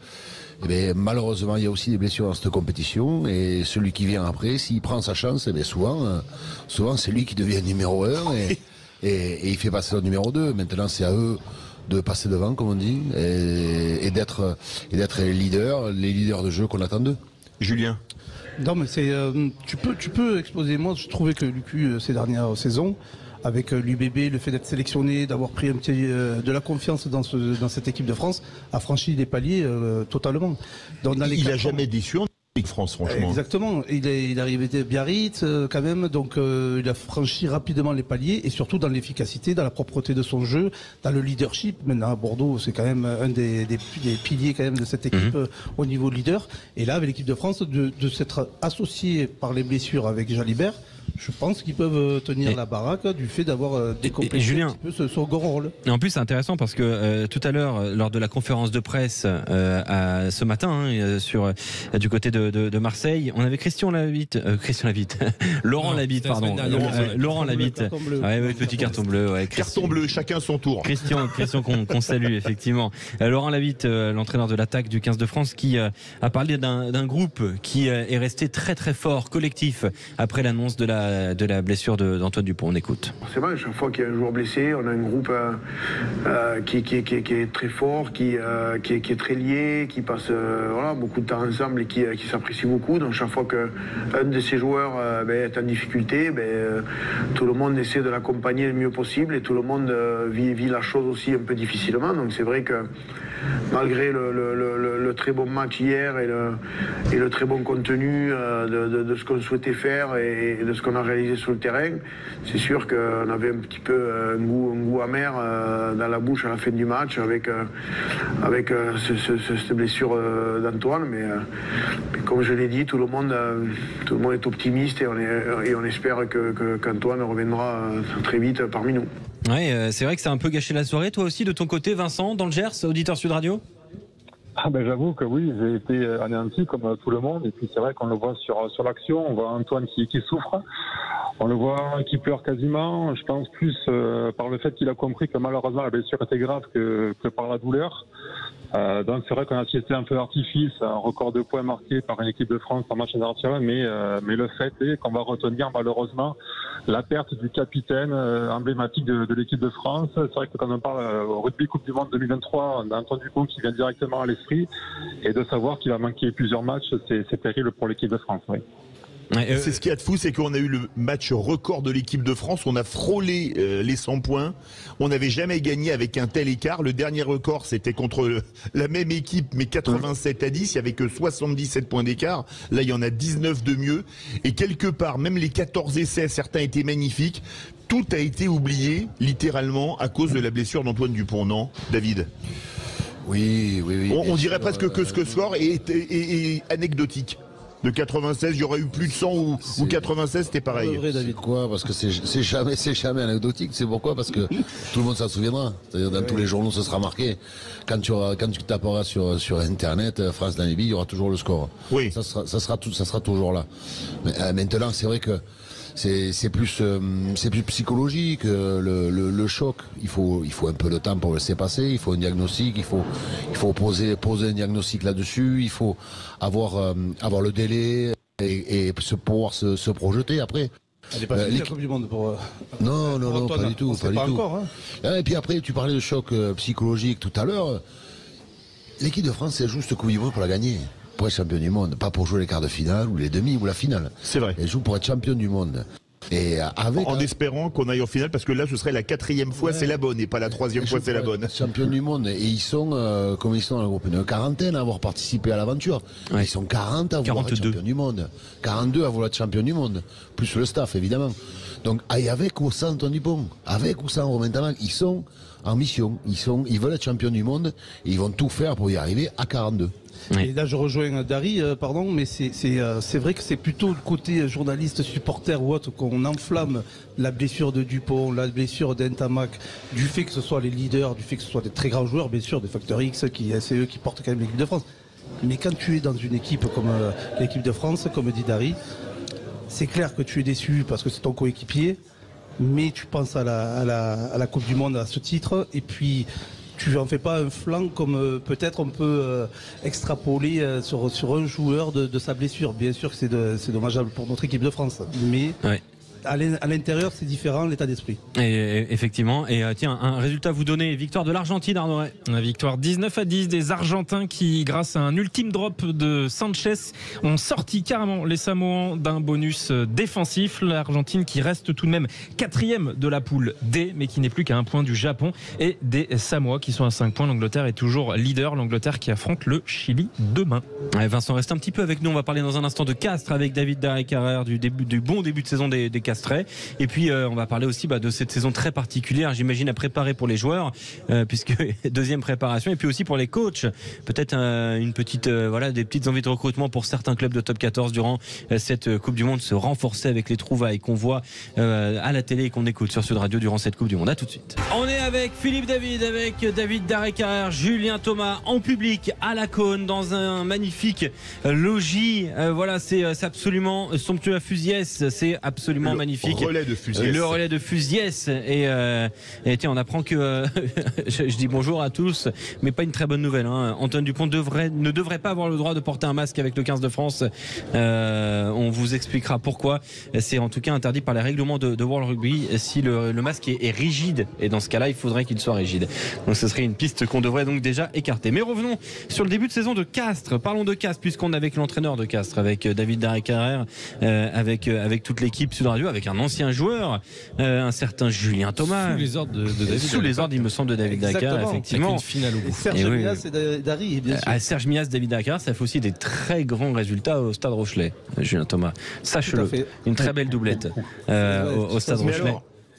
[SPEAKER 17] malheureusement, il y a aussi des blessures dans cette compétition, et celui qui vient après, s'il prend sa chance, souvent c'est lui qui devient numéro 1 et il fait passer le numéro 2. Maintenant, c'est à eux de passer devant, comme on dit, et d'être les leaders de jeu qu'on attend d'eux.
[SPEAKER 2] Julien.
[SPEAKER 16] Non, mais c'est tu peux exposer. Moi, je trouvais que Lucu ces dernières saisons avec l'UBB, le fait d'être sélectionné, d'avoir pris de la confiance dans cette équipe de France, a franchi des paliers totalement.
[SPEAKER 2] Il n'a jamais déçu en France, franchement.
[SPEAKER 16] Exactement. Il est arrivé de Biarritz quand même, donc il a franchi rapidement les paliers et surtout dans l'efficacité, dans la propreté de son jeu, dans le leadership. Maintenant à Bordeaux, c'est quand même un des piliers quand même de cette équipe au niveau leader. Et là, avec l'équipe de France, de s'être associé par les blessures avec Jalibert, je pense qu'ils peuvent tenir la baraque du fait d'avoir décomplété un petit peu son grand rôle.
[SPEAKER 1] Et en plus, c'est intéressant parce que tout à l'heure, lors de la conférence de presse ce matin, du côté de Marseille, on avait Laurent Labitte, pardon. Laurent Labitte. Petit carton bleu.
[SPEAKER 2] Carton bleu, chacun son tour.
[SPEAKER 1] Christian qu'on salue, effectivement. Laurent Labitte, l'entraîneur de l'attaque du 15 de France, qui a parlé d'un groupe qui est resté très très fort, collectif, après l'annonce de la blessure d'Antoine Dupont. On écoute.
[SPEAKER 7] C'est vrai, chaque fois qu'il y a un joueur blessé, on a un groupe qui est très fort, qui est très lié, qui passe beaucoup de temps ensemble et qui s'apprécie beaucoup. Donc chaque fois qu'un de ces joueurs est en difficulté, tout le monde essaie de l'accompagner le mieux possible et tout le monde vit la chose aussi un peu difficilement. Donc c'est vrai que malgré le très bon match hier et le très bon contenu de ce qu'on souhaitait faire et de ce qu'on a réalisé sur le terrain, c'est sûr qu'on avait un petit peu un goût amer dans la bouche à la fin du match avec cette blessure d'Antoine, mais comme je l'ai dit, tout le monde est optimiste et on espère qu'Antoine reviendra très vite parmi nous.
[SPEAKER 1] Ouais, c'est vrai que ça a un peu gâché la soirée, toi aussi, de ton côté, Vincent, dans le Gers, auditeur Sud Radio.
[SPEAKER 12] J'avoue que oui, j'ai été anéanti comme tout le monde, et puis c'est vrai qu'on le voit sur l'action, on voit Antoine qui souffre, on le voit qui pleure quasiment, je pense plus par le fait qu'il a compris que malheureusement la blessure était grave que par la douleur. Donc c'est vrai qu'on a assisté un peu d'artifice, un record de points marqué par une équipe de France en match international, mais le fait est qu'on va retenir malheureusement la perte du capitaine emblématique de l'équipe de France. C'est vrai que quand on parle au rugby Coupe du Monde 2023, on a Antoine Dupont qui vient directement à l'esprit, et de savoir qu'il va manquer plusieurs matchs, c'est terrible pour l'équipe de France. Oui.
[SPEAKER 2] C'est ce qu'il y a de fou, c'est qu'on a eu le match record de l'équipe de France, on a frôlé les 100 points, on n'avait jamais gagné avec un tel écart. Le dernier record, c'était contre la même équipe, mais 87-10, il n'y avait que 77 points d'écart. Là, il y en a 19 de mieux, et quelque part, même les 14 essais, certains étaient magnifiques, tout a été oublié, littéralement, à cause de la blessure d'Antoine Dupont, non, David ?
[SPEAKER 17] Oui.
[SPEAKER 2] On dirait presque que ce score est anecdotique. De 96, il y aurait eu plus de 100 ou 96, c'était pareil.
[SPEAKER 17] C'est quoi? Parce que c'est jamais anecdotique. C'est pourquoi? Parce que tout le monde s'en souviendra. C'est-à-dire dans tous les journaux, ce sera marqué. Quand tu taperas sur Internet, France dans les billes, il y aura toujours le score.
[SPEAKER 2] Oui.
[SPEAKER 17] Ça sera toujours là. Mais, maintenant, c'est vrai que c'est plus psychologique, le choc. Il faut un peu de temps pour le laisser passer. Il faut un diagnostic. Il faut poser un diagnostic là-dessus. Il faut avoir le délai et pouvoir se projeter après.
[SPEAKER 16] Elle n'est pas finie la Coupe du Monde pour.
[SPEAKER 17] Non, pas du tout.
[SPEAKER 16] Pas encore. Hein.
[SPEAKER 17] Et puis après, tu parlais de choc psychologique tout à l'heure. L'équipe de France, c'est juste Coupe du Monde pour la gagner. Pour être champion du monde, pas pour jouer les quarts de finale ou les demi ou la finale.
[SPEAKER 2] C'est vrai.
[SPEAKER 17] Elle joue pour être champion du monde. Et
[SPEAKER 2] en espérant qu'on aille en finale, parce que là ce serait la 4e fois, c'est la bonne, et pas la 3e fois, c'est la bonne.
[SPEAKER 17] Champion du monde, et ils sont comme ils sont dans le groupe, une quarantaine à avoir participé à l'aventure. Ouais. Ils sont 40 à vouloir être champion du monde, 42 à vouloir être champion du monde, plus le staff évidemment. Donc avec ou sans Antoine Dupont, avec ou sans Romain Tamac, ils sont en mission, ils veulent être champion du monde, et ils vont tout faire pour y arriver à 42.
[SPEAKER 16] Et là je rejoins Dari, mais c'est vrai que c'est plutôt le côté journaliste, supporter ou autre qu'on enflamme la blessure de Dupont, la blessure d'Ntamak, du fait que ce soit les leaders, du fait que ce soit des très grands joueurs, bien sûr, des facteurs X, c'est eux qui portent quand même l'équipe de France. Mais quand tu es dans une équipe comme l'équipe de France, comme dit Dari, c'est clair que tu es déçu parce que c'est ton coéquipier, mais tu penses à la Coupe du Monde à ce titre, et puis tu n'en fais pas un flanc comme peut-être on peut extrapoler sur un joueur de sa blessure. Bien sûr que c'est dommageable pour notre équipe de France, mais à l'intérieur, c'est différent, l'état d'esprit.
[SPEAKER 1] Et effectivement. Et tiens, un résultat à vous donner. Victoire de l'Argentine, Arnaud.
[SPEAKER 8] La victoire 19-10 des Argentins qui, grâce à un ultime drop de Sanchez, ont sorti carrément les Samoans d'un bonus défensif. L'Argentine qui reste tout de même 4e de la poule D, mais qui n'est plus qu'à 1 point du Japon et des Samoa qui sont à 5 points. L'Angleterre est toujours leader. L'Angleterre qui affronte le Chili demain.
[SPEAKER 1] Ouais, Vincent, reste un petit peu avec nous. On va parler dans un instant de Castres avec David Darrick-Carrère, du bon début de saison des Castrais. Et puis on va parler aussi de cette saison très particulière, j'imagine, à préparer pour les joueurs, puisque deuxième préparation. Et puis aussi pour les coachs, peut-être une petite des petites envies de recrutement pour certains clubs de top 14 durant cette Coupe du Monde, se renforcer avec les trouvailles qu'on voit à la télé et qu'on écoute sur Sud Radio durant cette Coupe du Monde. À tout de suite. On est avec Philippe David, avec David Darrick-Carrère, Julien Thomas en public à la Cône dans un magnifique logis. C'est absolument somptueux à Fusiès, c'est absolument magnifique.
[SPEAKER 2] Le
[SPEAKER 1] relais de Fusiès. Et tiens, on apprend que je dis bonjour à tous, mais pas une très bonne nouvelle. Antoine Dupont ne devrait pas avoir le droit de porter un masque avec le 15 de France. On vous expliquera pourquoi. C'est en tout cas interdit par les règlements de World Rugby si le masque est rigide. Et dans ce cas-là, il faudrait qu'il soit rigide. Donc ce serait une piste qu'on devrait donc déjà écarter. Mais revenons sur le début de saison de Castres. Parlons de Castres, puisqu'on est avec l'entraîneur de Castres, avec David Darrick-Carrère, avec toute l'équipe Sud Radio, avec un ancien joueur, un certain Julien Thomas.
[SPEAKER 4] Sous les ordres de David.
[SPEAKER 1] Sous les ordres, il me semble, de David Darrick-Carrère, effectivement.
[SPEAKER 4] Avec une finale au bout.
[SPEAKER 16] Serge Mias et Dari, bien sûr.
[SPEAKER 1] Serge Mias, David Darrick-Carrère, ça fait aussi des très grands résultats au Stade Rochelet, Julien Thomas. Sache-le. Une très belle doublette au Stade Rochelet.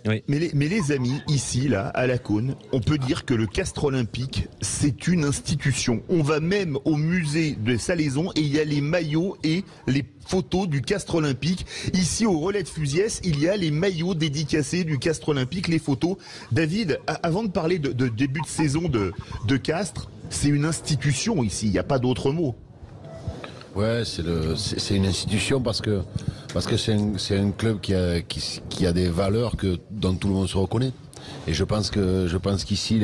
[SPEAKER 2] Oui. Mais les amis, ici, là, à la Cône, on peut dire que le Castres Olympique, c'est une institution. On va même au musée de Salaison et il y a les maillots et les photos du Castres Olympique. Ici, au relais de Fusiès, il y a les maillots dédicacés du Castres Olympique, les photos. David, avant de parler de début de saison de Castres, c'est une institution ici, il n'y a pas d'autre mot.
[SPEAKER 17] Ouais, c'est une institution parce que c'est un club qui a des valeurs dont tout le monde se reconnaît. Et je pense qu'ici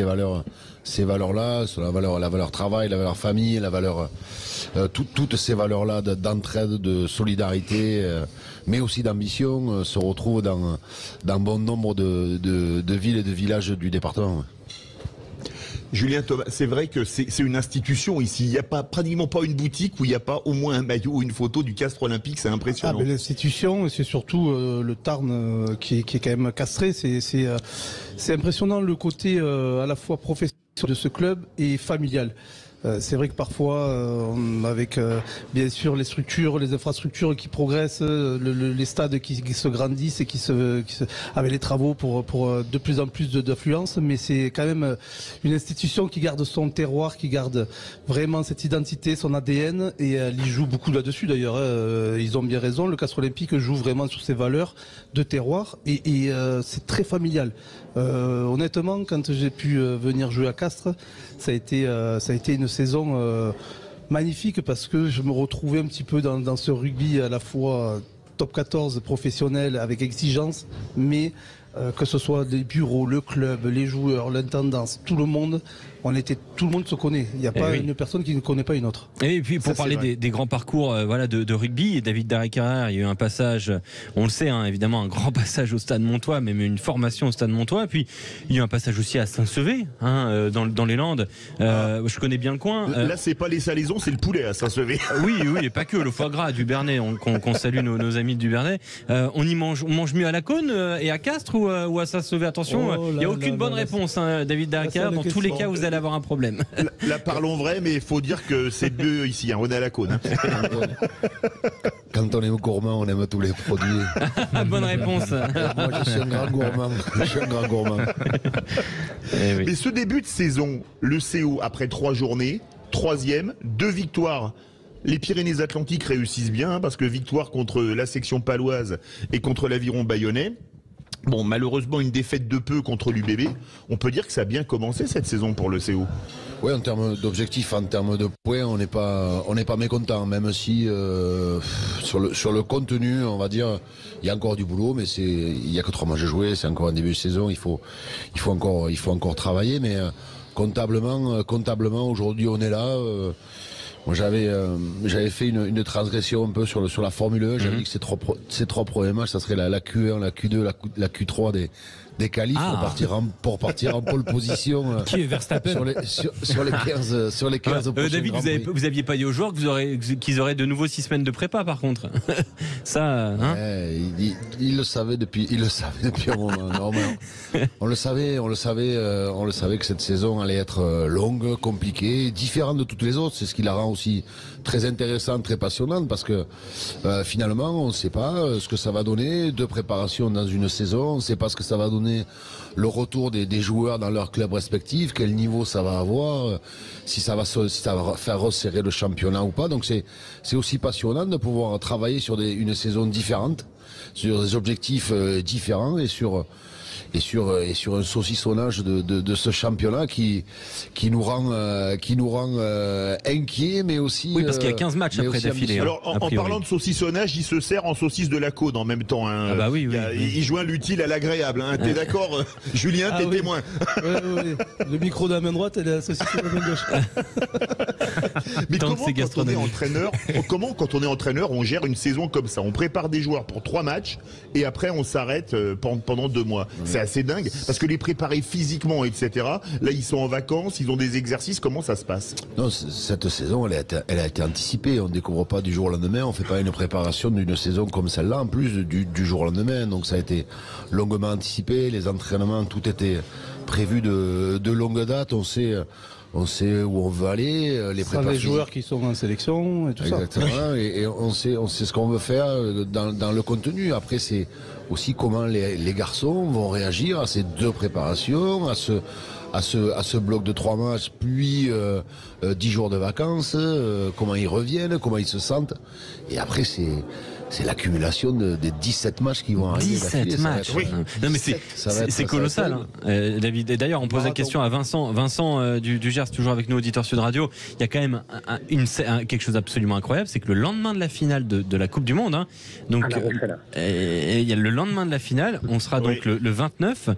[SPEAKER 17] ces valeurs-là, sur la valeur travail, la valeur famille, la valeur toutes ces valeurs-là d'entraide, de solidarité, mais aussi d'ambition, se retrouvent dans bon nombre de villes et de villages du département.
[SPEAKER 2] Julien Thomas, c'est vrai que c'est une institution ici. Il n'y a pratiquement pas une boutique où il n'y a pas au moins un maillot ou une photo du Castres Olympique. C'est impressionnant.
[SPEAKER 16] Mais l'institution, c'est surtout le Tarn qui est quand même castré. C'est impressionnant le côté à la fois professionnel de ce club et familial. C'est vrai que parfois, avec bien sûr les structures, les infrastructures qui progressent, les stades qui se grandissent et avec les travaux pour de plus en plus d'affluence, mais c'est quand même une institution qui garde son terroir, qui garde vraiment cette identité, son ADN, et elle y joue beaucoup là-dessus d'ailleurs. Ils ont bien raison, le Castres Olympique joue vraiment sur ses valeurs de terroir et c'est très familial. Honnêtement, quand j'ai pu venir jouer à Castres, ça a été une saison magnifique parce que je me retrouvais un petit peu dans ce rugby à la fois top 14 professionnel avec exigence, mais que ce soit les bureaux, le club, les joueurs, l'intendance, tout le monde se connaît. Il n'y a pas une personne qui ne connaît pas une autre.
[SPEAKER 1] Et puis pour parler des grands parcours de rugby, David Darrick-Carrère, il y a eu un passage, on le sait évidemment, un grand passage au Stade Montois, même une formation au Stade Montois. Puis il y a eu un passage aussi à Saint-Sevé, dans les Landes. Je connais bien le coin.
[SPEAKER 2] Là, c'est pas les salaisons, c'est le poulet à Saint-Sevé.
[SPEAKER 1] Oui, et pas que le foie gras du Bernay, qu'on salue nos amis du Bernay. On mange mieux à la Cône et à Castres ou à Saint-Sevé. Attention, il n'y a aucune bonne réponse, David Darrick-Carrère. Dans tous les cas, vous allez avoir un problème.
[SPEAKER 2] Là, parlons vrai, mais il faut dire que c'est mieux ici. On est à la Cône.
[SPEAKER 17] Quand on est gourmand, on aime tous les produits.
[SPEAKER 1] Bonne réponse.
[SPEAKER 17] Moi, je suis un grand gourmand.
[SPEAKER 2] Mais ce début de saison, le CO, après 3 journées, 3e, 2 victoires. Les Pyrénées-Atlantiques réussissent bien, parce que victoire contre la section paloise et contre l'Aviron bayonnais. Bon, malheureusement, une défaite de peu contre l'UBB. On peut dire que ça a bien commencé cette saison pour le CO.
[SPEAKER 17] Oui, en termes d'objectifs, en termes de points, on n'est pas mécontent, même si sur le contenu, on va dire, il y a encore du boulot, mais il y a que 3 matchs à jouer, c'est encore un début de saison, il faut encore travailler, mais comptablement, aujourd'hui, on est là. Moi, j'avais fait une transgression un peu sur la Formule 1. J'avais dit que ces trois premiers matchs, ça serait la Q1, la Q2, la Q3 des qualifs pour partir en pole position.
[SPEAKER 8] Qui est Verstappen
[SPEAKER 17] sur les 15 prochains
[SPEAKER 1] David, vous aviez pas dit aux joueurs qu'ils auraient de nouveau 6 semaines de prépa, par contre. Ça, hein
[SPEAKER 17] il le savait depuis un moment. Non, mais on le savait que cette saison allait être longue, compliquée, différente de toutes les autres. C'est ce qui la rend aussi très intéressante, très passionnante, parce que finalement, on ne sait pas ce que ça va donner de préparation dans une saison. On ne sait pas ce que ça va donner le retour des joueurs dans leurs clubs respectifs, quel niveau ça va avoir, si ça va faire resserrer le championnat ou pas. Donc c'est aussi passionnant de pouvoir travailler sur une saison différente, sur des objectifs différents et sur un saucissonnage de ce championnat qui nous rend inquiets, mais aussi...
[SPEAKER 1] Oui, parce qu'il y a 15 matchs après d'affilée.
[SPEAKER 2] Alors, en parlant de saucissonnage, il se sert en saucisse de la côte en même temps. Hein.
[SPEAKER 1] Ah bah oui.
[SPEAKER 2] Il joint l'utile à l'agréable. Hein. T'es d'accord, Julien, t'es témoin.
[SPEAKER 16] Oui. Le micro de la main droite et la saucisse de la main gauche.
[SPEAKER 2] Mais comment, quand on est entraîneur, on gère une saison comme ça? On prépare des joueurs pour 3 matchs et après on s'arrête pendant 2 mois. C'est assez dingue, parce que les préparer physiquement, etc. Là, ils sont en vacances, ils ont des exercices. Comment ça se passe?
[SPEAKER 17] Non, cette saison, elle a été anticipée. On ne découvre pas du jour au lendemain. On fait pas une préparation d'une saison comme celle-là, en plus du jour au lendemain. Donc ça a été longuement anticipé. Les entraînements, tout était prévu de longue date. On sait où on veut aller, les
[SPEAKER 16] préparations. Les joueurs qui sont en sélection et tout ça.
[SPEAKER 17] Exactement. Et on sait ce qu'on veut faire dans le contenu. Après, c'est aussi comment les garçons vont réagir à ces 2 préparations, à ce bloc de 3 matchs, puis 10 jours de vacances, comment ils reviennent, comment ils se sentent. Et après, c'est l'accumulation des 17 matchs qui vont arriver.
[SPEAKER 1] 17 matchs. Oui. Non mais c'est colossal, hein. David. Et d'ailleurs, on pose la question à Vincent du Gers, toujours avec nous, auditeur Sud Radio. Il y a quand même quelque chose d'absolument incroyable, c'est que le lendemain de la finale de la Coupe du Monde, hein, donc il y a le lendemain de la finale, on sera donc le 29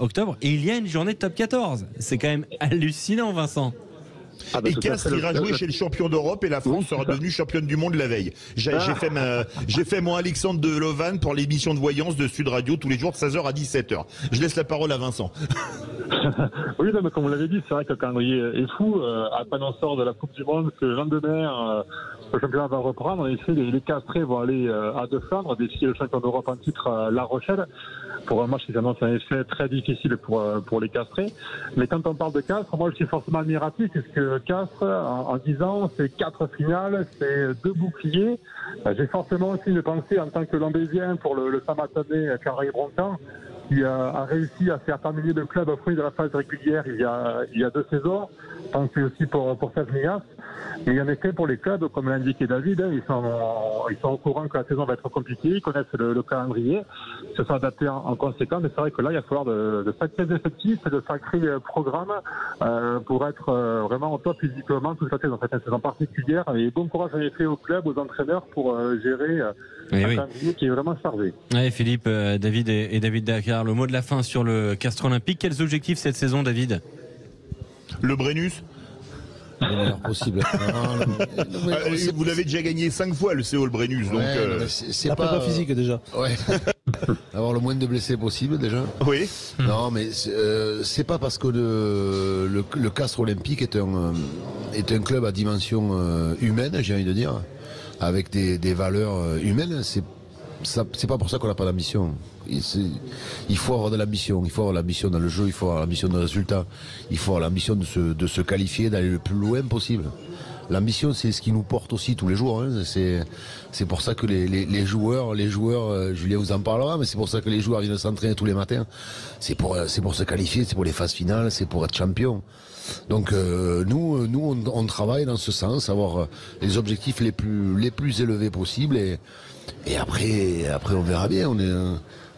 [SPEAKER 1] octobre, et il y a une journée de top 14. C'est quand même hallucinant, Vincent.
[SPEAKER 2] Et Castres ira jouer chez le champion d'Europe et la France sera devenue championne du monde la veille. J'ai fait mon Alexandre de Lovan pour l'émission de voyance de Sud Radio tous les jours de 16h à 17h. Je laisse la parole à Vincent.
[SPEAKER 12] Oui, non, mais comme vous l'avez dit, c'est vrai que le calendrier est fou. À peine on sort de la Coupe du Monde, que le lendemain, le championnat va reprendre. En effet, les Castrés vont aller à De Flandre, défier le champion d'Europe en titre à La Rochelle, pour un match qui s'annonce en effet très difficile pour les Castrés. Mais quand on parle de Castres, moi je suis forcément admiratif, parce que Castres, en 10 ans, c'est 4 finales, c'est 2 boucliers. J'ai forcément aussi une pensée en tant que Lambésien pour le Saint-Matanais Carré-Broncan, qui a réussi à faire terminer le club au fruit de la phase régulière il y a 2 saisons. Pensez aussi pour Savignas. Mais en effet, pour les clubs, comme l'a indiqué David, ils sont au courant que la saison va être compliquée, ils connaissent le calendrier, ils se sont adaptés en conséquence. Mais c'est vrai que là, il va falloir de sacrés effectifs et de sacrés programmes pour être vraiment au top physiquement toute la saison. C'est une saison particulière. Et bon courage en effet aux clubs, aux entraîneurs pour gérer un calendrier qui est vraiment chargé.
[SPEAKER 1] Ouais, Philippe, David et David Dakar, le mot de la fin sur le Castres Olympique. Quels objectifs cette saison, David?
[SPEAKER 2] Le Brennus
[SPEAKER 17] le meilleur possible.
[SPEAKER 2] Vous l'avez déjà gagné 5 fois le CO, le Brennus. Donc
[SPEAKER 16] c'est pas physique déjà.
[SPEAKER 17] Ouais. Avoir le moins de blessés possible déjà.
[SPEAKER 2] Oui.
[SPEAKER 17] Non, mais c'est pas parce que le Castres Olympique est un club à dimension humaine, j'ai envie de dire, avec des valeurs humaines. C'est pas pour ça qu'on n'a pas d'ambition. Il faut avoir de l'ambition. Il faut avoir l'ambition dans le jeu. Il faut avoir l'ambition de résultat. Il faut avoir l'ambition de se qualifier, d'aller le plus loin possible. L'ambition, c'est ce qui nous porte aussi tous les jours. Hein. C'est pour ça que les joueurs, Julien vous en parlera, mais c'est pour ça que les joueurs viennent s'entraîner tous les matins. C'est pour se qualifier, c'est pour les phases finales, c'est pour être champion. Donc nous on travaille dans ce sens, avoir les objectifs les plus élevés possibles et après on verra bien.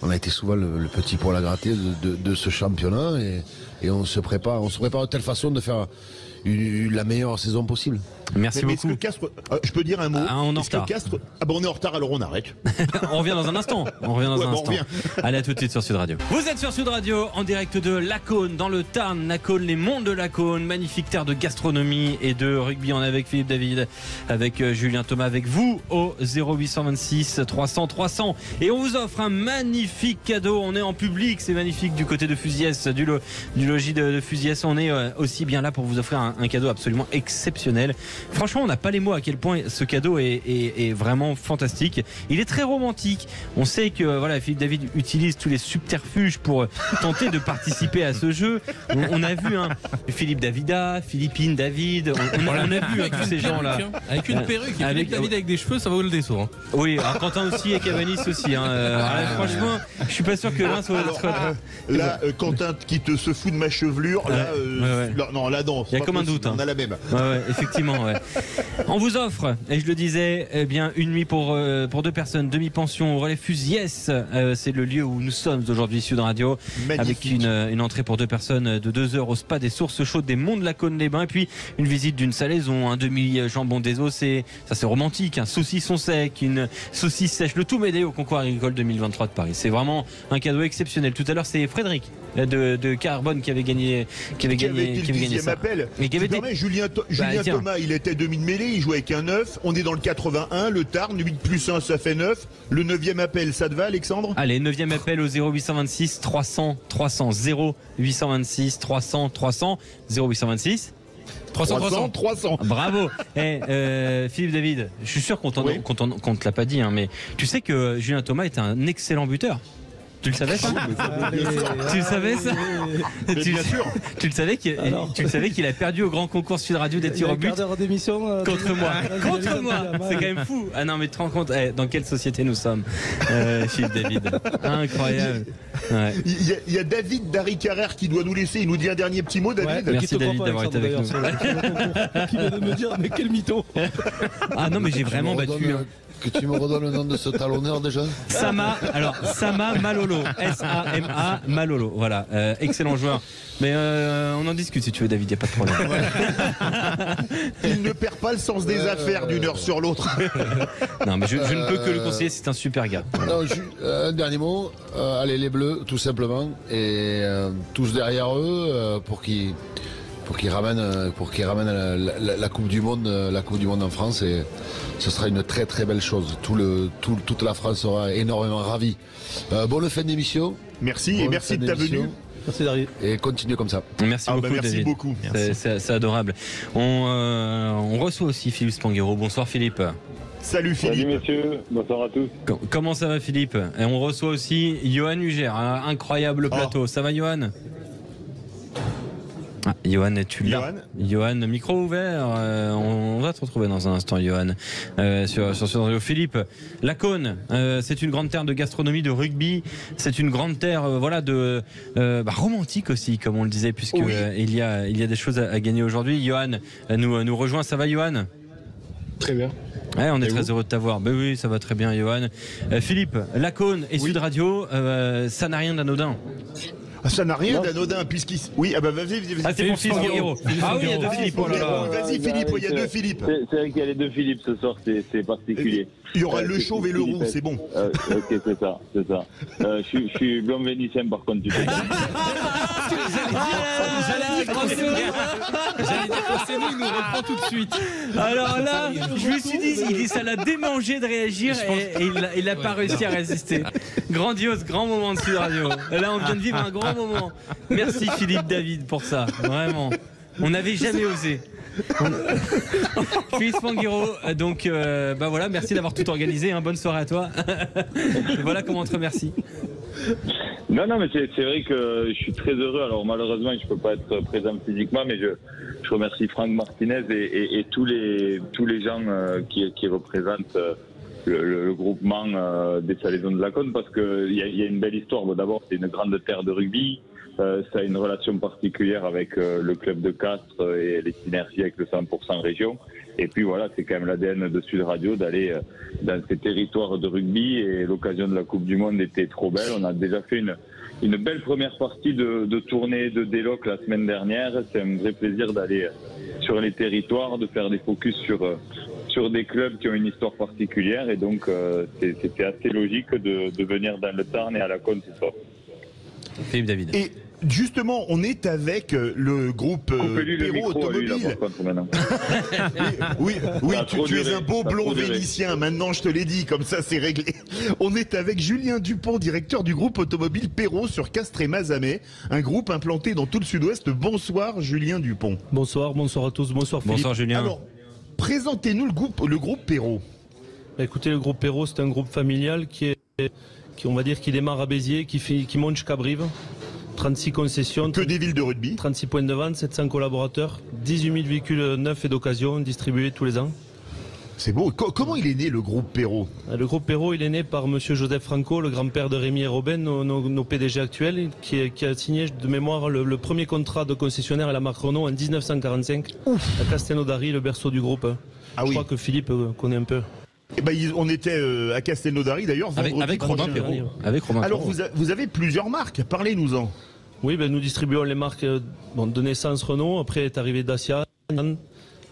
[SPEAKER 17] On a été souvent le petit poil à gratter de ce championnat et et on se prépare de telle façon de faire la meilleure saison possible.
[SPEAKER 1] Merci beaucoup.
[SPEAKER 2] Est-ce que Castres, je peux dire un mot?
[SPEAKER 1] On est en
[SPEAKER 2] retard. On est en retard, alors on arrête.
[SPEAKER 1] On revient dans un instant. Allez, à tout de suite sur Sud Radio. Vous êtes sur Sud Radio en direct de Lacaune, dans le Tarn. Lacaune, les monts de Lacaune, magnifique terre de gastronomie et de rugby. On est avec Philippe David, avec Julien Thomas, avec vous au 0826 300 300. Et on vous offre un magnifique cadeau. On est en public, c'est magnifique du côté de Fusiès, du logis de Fusiès. On est aussi bien là pour vous offrir un cadeau absolument exceptionnel. Franchement, on n'a pas les mots à quel point ce cadeau est vraiment fantastique. Il est très romantique. On sait que voilà, Philippe David utilise tous les subterfuges pour tenter de participer à ce jeu. On a vu Philippe Davida, Philippine David. On a vu tous ces gens-là.
[SPEAKER 4] Avec une perruque, Philippe David avec des cheveux, ça vaut le détour. Hein.
[SPEAKER 1] Oui, alors Quentin aussi et Cavanis aussi. Franchement, je suis pas sûr que l'un soit l'autre.
[SPEAKER 2] Là, Quentin qui se fout de ma chevelure, non, là non.
[SPEAKER 1] Il y a comme un doute.
[SPEAKER 2] On a la même.
[SPEAKER 1] Ouais, effectivement. Ouais. On vous offre, et je le disais, une nuit pour 2 personnes, demi-pension au Relais Fusiès. C'est le lieu où nous sommes aujourd'hui, Sud Radio. Magnifique. Avec une entrée pour 2 personnes de 2 heures au spa des Sources Chaudes des Monts de Lacaune-les-Bains. Et puis une visite d'une salaison, un demi-jambon désossé. Ça, c'est romantique. Un saucisson sec, une saucisse sèche. Le tout m'aider au concours agricole 2023 de Paris. C'est vraiment un cadeau exceptionnel. Tout à l'heure, c'est Frédéric de Carbone qui avait gagné ça.
[SPEAKER 2] Appel.
[SPEAKER 1] Et qui avait été...
[SPEAKER 2] Julien Thomas, il était demi de mêlée, il jouait avec un 9. On est dans le 81, le Tarn, 8 plus 1, ça fait 9. Le 9e appel, ça te va, Alexandre?
[SPEAKER 1] Allez, 9e appel au 0826 300 300. 0826 300 300. 0826 300. Bravo. Philippe David, je suis sûr qu'on te l'a pas dit, mais tu sais que Julien Thomas est un excellent buteur. Tu le savais ça? Tu le savais ça?
[SPEAKER 2] Bien sûr.
[SPEAKER 1] Tu le savais qu'il a perdu au grand concours Sud Radio des tirs au but
[SPEAKER 16] d'émission
[SPEAKER 1] contre moi. Contre moi. C'est quand même fou. Ah non, mais tu te rends compte dans quelle société nous sommes, Philippe David? Incroyable. Ouais.
[SPEAKER 2] Il y a David Dari Carrère qui doit nous laisser. Il nous dit un dernier petit mot, David.
[SPEAKER 1] Merci David d'avoir été avec nous.
[SPEAKER 16] Qui vient de me dire mais quel mytho.
[SPEAKER 1] Ah non, mais j'ai vraiment battu.
[SPEAKER 17] Que tu me redonnes le nom de ce talonneur déjà?
[SPEAKER 1] Sama Malolo. S-A-M-A Malolo. Voilà, excellent joueur. Mais on en discute si tu veux, David, il n'y a pas de problème.
[SPEAKER 2] Il ne perd pas le sens des affaires d'une heure sur l'autre.
[SPEAKER 1] Non, mais je ne peux que le conseiller, c'est un super gars.
[SPEAKER 17] Non, un dernier mot. Allez, les Bleus, tout simplement. Et tous derrière eux pour qu'ils ramènent la Coupe du Monde, en France, et ce sera une très très belle chose. Toute la France sera énormément ravie. Bonne fin d'émission.
[SPEAKER 2] Merci et merci de ta venue.
[SPEAKER 16] Merci David.
[SPEAKER 17] Et continuez comme ça.
[SPEAKER 1] Merci beaucoup.
[SPEAKER 2] Merci
[SPEAKER 1] David.
[SPEAKER 2] beaucoup.
[SPEAKER 1] C'est adorable. On reçoit aussi Philippe Spanghero. Bonsoir Philippe.
[SPEAKER 2] Salut Philippe.
[SPEAKER 18] Salut messieurs, bonsoir à tous.
[SPEAKER 1] Comment ça va Philippe? Et on reçoit aussi Johan Huger, un incroyable plateau. Ça va Johan? Johan, es-tu là? Johan, micro ouvert. On va te retrouver dans un instant, Johan. Sur Radio. Philippe, Lacaune, c'est une grande terre de gastronomie, de rugby. C'est une grande terre, romantique aussi, comme on le disait, puisque il y a des choses à gagner aujourd'hui. Johan nous rejoint. Ça va, Johan?
[SPEAKER 18] Très bien.
[SPEAKER 1] Ouais, on est très heureux de t'avoir. Ben oui, ça va très bien, Johan. Philippe, Lacaune et Sud Radio, ça n'a rien d'anodin.
[SPEAKER 2] Ça n'a rien d'anodin puisqu'il... Oui, vas-y.
[SPEAKER 1] Ah, c'est pour Philippe Spanghero. Ah oui, il y a 2 Philippe. Oh là là.
[SPEAKER 2] Vas-y Philippe, il y a 2 Philippe.
[SPEAKER 18] C'est vrai qu'il y a les 2 Philippe ce soir, c'est particulier.
[SPEAKER 2] Il y aura le chauve et le roux, c'est bon.
[SPEAKER 18] Ok, c'est ça. Je suis blanc vénitien par contre.
[SPEAKER 4] J'allais dire que c'est nous, il nous reprend tout de suite.
[SPEAKER 1] Alors là, je me suis dit, ça l'a démangé de réagir et il n'a pas réussi à résister. Grandiose, grand moment de Sud Radio. Là, on vient de vivre un grand moment. Merci Philippe David pour ça, vraiment. On n'avait jamais osé. Philippe Spanghero, donc voilà, merci d'avoir tout organisé. Bonne soirée à toi. Voilà comment on te remercie.
[SPEAKER 18] Non, mais c'est vrai que je suis très heureux. Alors malheureusement, je peux pas être présent physiquement, mais je remercie Franck Martinez et tous les gens qui représentent le groupement des Salaisons de Lacaune, parce qu'il y a une belle histoire. Bon, d'abord, c'est une grande terre de rugby. Ça a une relation particulière avec le club de Castres et les synergies avec le 100% région. Et puis voilà, c'est quand même l'ADN de Sud Radio d'aller dans ces territoires de rugby, et l'occasion de la Coupe du Monde était trop belle. On a déjà fait une belle première partie de tournée de Déloc la semaine dernière. C'est un vrai plaisir d'aller sur les territoires, de faire des focus sur des clubs qui ont une histoire particulière. Et donc, c'était assez logique de venir dans le Tarn et à la Cône ce soir.
[SPEAKER 1] Philippe David.
[SPEAKER 2] Et justement, on est avec le groupe Perrault Automobile. Oui, tu es un beau blond vénitien, maintenant je te l'ai dit, comme ça c'est réglé. On est avec Julien Dupont, directeur du groupe automobile Perrault sur Castres et Mazamet, un groupe implanté dans tout le sud-ouest. Bonsoir Julien Dupont.
[SPEAKER 19] Bonsoir à tous, bonsoir Philippe.
[SPEAKER 1] Bonsoir Julien.
[SPEAKER 2] Alors, présentez-nous le groupe Perrault.
[SPEAKER 19] Écoutez, le groupe Perrault, c'est un groupe familial qui on va dire, qui démarre à Béziers, qui monte jusqu'à Brive. 36 concessions.
[SPEAKER 2] Que des villes de rugby.
[SPEAKER 19] 36 points de vente, 700 collaborateurs, 18 000 véhicules neufs et d'occasion distribués tous les ans.
[SPEAKER 2] C'est beau. Comment il est né le groupe Perrault?
[SPEAKER 19] Le groupe Perrault, il est né par monsieur Joseph Franco, le grand-père de Rémi et Robin, nos PDG actuels, qui a signé de mémoire le premier contrat de concessionnaire à la marque Renault en 1945 à Castelnaudary, le berceau du groupe. Je crois que Philippe connaît un peu.
[SPEAKER 2] Eh ben, on était à Castelnaudary d'ailleurs
[SPEAKER 1] avec Romain Perrault.
[SPEAKER 2] Alors vous avez plusieurs marques, parlez-nous-en.
[SPEAKER 19] Oui, nous distribuons les marques de naissance Renault, après est arrivé Dacia,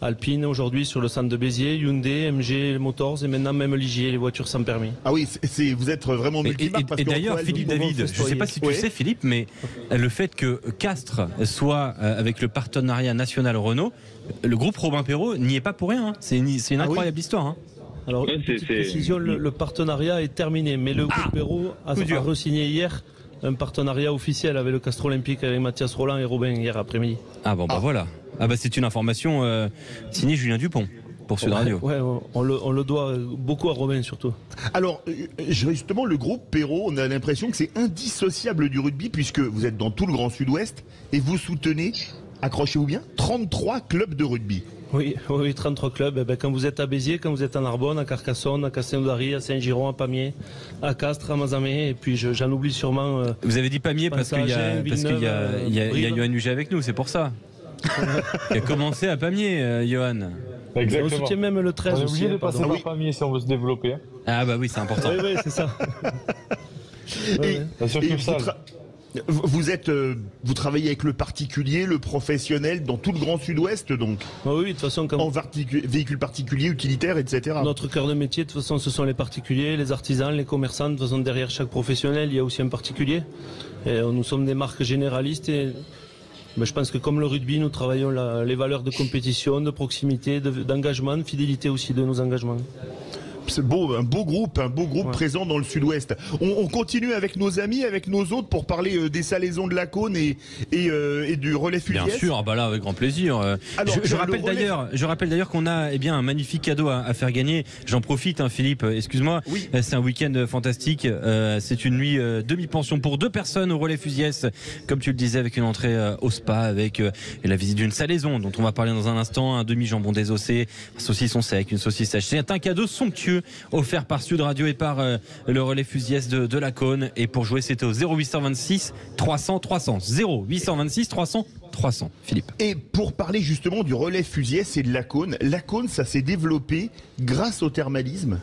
[SPEAKER 19] Alpine aujourd'hui sur le centre de Béziers, Hyundai, MG Motors et maintenant même Ligier, les voitures sans permis.
[SPEAKER 2] Ah oui, vous êtes vraiment multimarque.
[SPEAKER 1] Et d'ailleurs, Philippe David, je ne sais pas si tu sais Philippe, mais le fait que Castres soit avec le partenariat national Renault, le groupe Robin Perrault n'y est pas pour rien. C'est une incroyable histoire. Hein.
[SPEAKER 19] Alors, une petite précision, le partenariat est terminé, mais le groupe Perrault a re-signé hier un partenariat officiel avec le Castres Olympique, avec Mathias Roland et Robin hier après-midi.
[SPEAKER 1] Ah bon, voilà. Ah bah c'est une information signée Julien Dupont pour Sud Radio.
[SPEAKER 19] Ouais, on le doit beaucoup à Robin surtout.
[SPEAKER 2] Alors, justement, le groupe Perrault, on a l'impression que c'est indissociable du rugby puisque vous êtes dans tout le Grand Sud-Ouest et vous soutenez, accrochez-vous bien, 33 clubs de rugby.
[SPEAKER 19] Oui, 33 clubs. Quand vous êtes à Béziers, quand vous êtes à Narbonne, à Carcassonne, à Castelnaudary, à Saint-Giron, à Pamiers, à Castres, à Mazamet, et puis j'en oublie sûrement.
[SPEAKER 1] Vous avez dit Pamiers parce qu'il y a Johan Huget avec nous, c'est pour ça. Il a commencé à Pamiers, Johan.
[SPEAKER 19] Exactement. On soutient même le 13 aussi. On est obligé
[SPEAKER 12] de passer par Pamiers si on veut se développer.
[SPEAKER 1] Ah bah oui, c'est important.
[SPEAKER 19] Oui, c'est ça.
[SPEAKER 2] Vous travaillez avec le particulier, le professionnel dans tout le Grand Sud-Ouest, donc.
[SPEAKER 19] Oui, de toute façon,
[SPEAKER 2] en véhicules particuliers, utilitaires, etc.
[SPEAKER 19] Notre cœur de métier, de toute façon, ce sont les particuliers, les artisans, les commerçants. De toute façon, derrière chaque professionnel, il y a aussi un particulier. Et nous sommes des marques généralistes et je pense que comme le rugby, nous travaillons les valeurs de compétition, de proximité, d'engagement, de fidélité aussi de nos engagements.
[SPEAKER 2] C'est beau, un beau groupe présent dans le Sud-Ouest. On continue avec nos amis, avec nos autres pour parler des salaisons de la Cône et du relais Fusiès.
[SPEAKER 1] Bien sûr, là avec grand plaisir. Alors, je rappelle d'ailleurs qu'on a un magnifique cadeau à faire gagner. J'en profite, Philippe, excuse-moi.
[SPEAKER 2] Oui.
[SPEAKER 1] C'est un week-end fantastique. C'est une nuit demi-pension pour 2 personnes au relais Fusiès, comme tu le disais, avec une entrée au spa, avec la visite d'une salaison dont on va parler dans un instant, un demi-jambon désossé, un saucisson sec, une saucisse sèche. C'est un cadeau somptueux offert par Sud Radio et par le relais Fusiès de la Cône. Et pour jouer, c'était au 0826 300 300. 0826 300 300. Philippe.
[SPEAKER 2] Et pour parler justement du relais Fusiès et de la Cône, ça s'est développé grâce au thermalisme.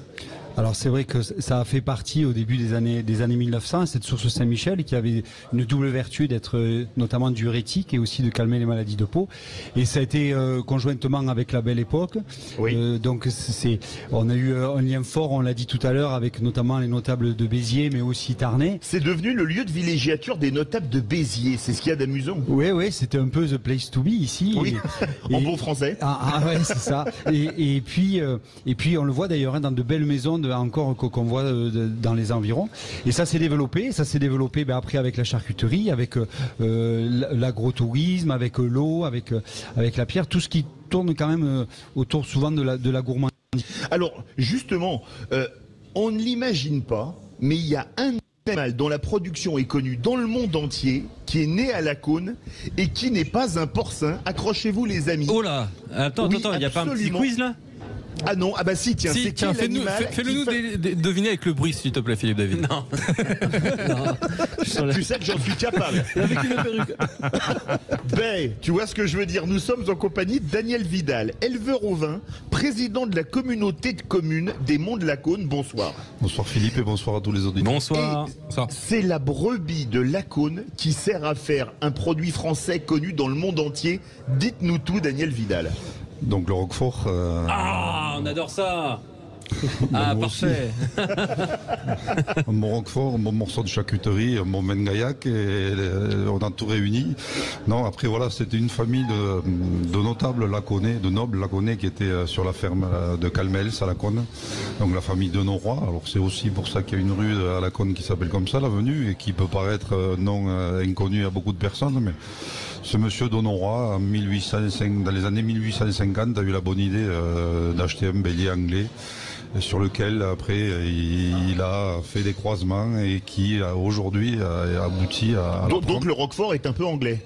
[SPEAKER 3] Alors c'est vrai que ça a fait partie au début des années 1900, cette source Saint-Michel qui avait une double vertu d'être notamment diurétique et aussi de calmer les maladies de peau. Et ça a été conjointement avec la Belle Époque.
[SPEAKER 2] Oui.
[SPEAKER 3] Donc on a eu un lien fort, on l'a dit tout à l'heure, avec notamment les notables de Béziers, mais aussi Tarnais.
[SPEAKER 2] C'est devenu le lieu de villégiature des notables de Béziers. C'est ce qu'il y a d'amusant.
[SPEAKER 3] Oui, c'était un peu the place to be ici.
[SPEAKER 2] Oui. En bon français.
[SPEAKER 3] Ouais, c'est ça. Et puis on le voit d'ailleurs dans de belles maisons encore qu'on voit dans les environs. Et ça s'est développé après avec la charcuterie, avec l'agrotourisme, avec l'eau, avec la pierre, tout ce qui tourne quand même autour souvent de la gourmandise.
[SPEAKER 2] Alors justement, on ne l'imagine pas, mais il y a un animal dont la production est connue dans le monde entier, qui est né à la Cône et qui n'est pas un porcin. Accrochez-vous les amis.
[SPEAKER 1] Oh là, attends, il n'y a pas un petit quiz là ?
[SPEAKER 2] Ah non, ah bah si, tiens, c'est
[SPEAKER 4] tiens, fais-le nous deviner avec le bruit, s'il te plaît, Philippe David.
[SPEAKER 1] Non.
[SPEAKER 2] Tu sais que j'en suis capable.
[SPEAKER 19] Avec une perruque.
[SPEAKER 2] Tu vois ce que je veux dire. Nous sommes en compagnie de Daniel Vidal, éleveur au vin, président de la communauté de communes des Monts de Lacaune. Bonsoir.
[SPEAKER 20] Bonsoir Philippe et bonsoir à tous les auditeurs.
[SPEAKER 1] Bonsoir.
[SPEAKER 2] C'est la brebis de Lacaune qui sert à faire un produit français connu dans le monde entier. Dites-nous tout, Daniel Vidal.
[SPEAKER 20] Donc le Roquefort.
[SPEAKER 1] Ah, on adore ça. Ah, parfait.
[SPEAKER 20] Un bon Roquefort, un bon morceau de charcuterie, un bon vin gaillac, et on a tout réuni. Non, après voilà, c'était une famille de notables lacaunais, de nobles lacaunais qui étaient sur la ferme de Calmels à Lacaune. Donc la famille de Noroy. Alors c'est aussi pour ça qu'il y a une rue à Lacaune qui s'appelle comme ça, l'avenue, et qui peut paraître non inconnu à beaucoup de personnes, mais ce monsieur d'Honoroy, dans les années 1850, a eu la bonne idée d'acheter un bélier anglais, sur lequel après il a fait des croisements et qui aujourd'hui a abouti à...
[SPEAKER 2] Donc le Roquefort est un peu anglais.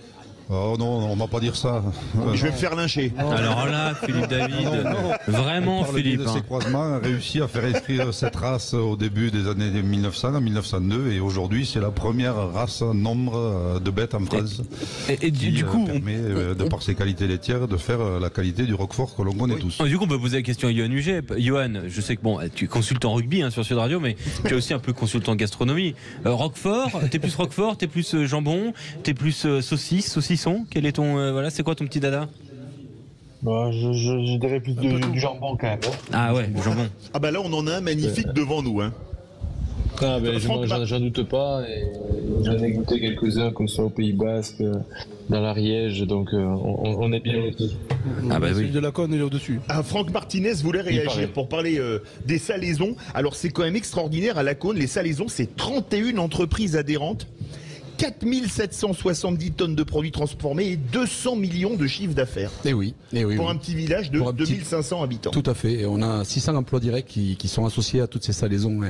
[SPEAKER 20] Oh non, on va pas dire ça.
[SPEAKER 2] Je vais me faire lyncher.
[SPEAKER 1] Alors là, Philippe David, vraiment Philippe.
[SPEAKER 20] De ces croisements a réussi à faire inscrire cette race au début des années 1900, en 1902, et aujourd'hui c'est la première race nombre de bêtes en France.
[SPEAKER 1] Et du coup,
[SPEAKER 20] permet, de par ses qualités laitières, de faire la qualité du Roquefort que l'on connaît tous.
[SPEAKER 1] Du coup, on peut poser la question à Johan Huget. Johan, je sais que bon, tu es consultant rugby sur Sud Radio, mais tu es aussi un peu consultant gastronomie. Roquefort, t'es plus Roquefort, t'es plus jambon, t'es plus saucisson. Quel est ton voilà, c'est quoi ton petit dada?
[SPEAKER 21] Je dirais plus du jambon quand même.
[SPEAKER 1] Ah ouais, du jambon.
[SPEAKER 2] Ah bah là on en a un magnifique devant nous. Hein.
[SPEAKER 21] Ah ben j'en doute pas. J'en ai goûté quelques-uns comme ça au Pays Basque, dans l'Ariège, donc on est bien aussi.
[SPEAKER 16] Ah bah oui. Celui de Lacaune il est au-dessus.
[SPEAKER 2] Ah, Franck Martinez voulait réagir pour parler des salaisons. Alors c'est quand même extraordinaire à Lacaune, les salaisons c'est 31 entreprises adhérentes. 4770 tonnes de produits transformés et 200 millions de chiffres d'affaires.
[SPEAKER 9] Et oui.
[SPEAKER 2] Pour un petit village de 2500 habitants.
[SPEAKER 9] Tout à fait. Et on a 600 emplois directs qui sont associés à toutes ces salaisons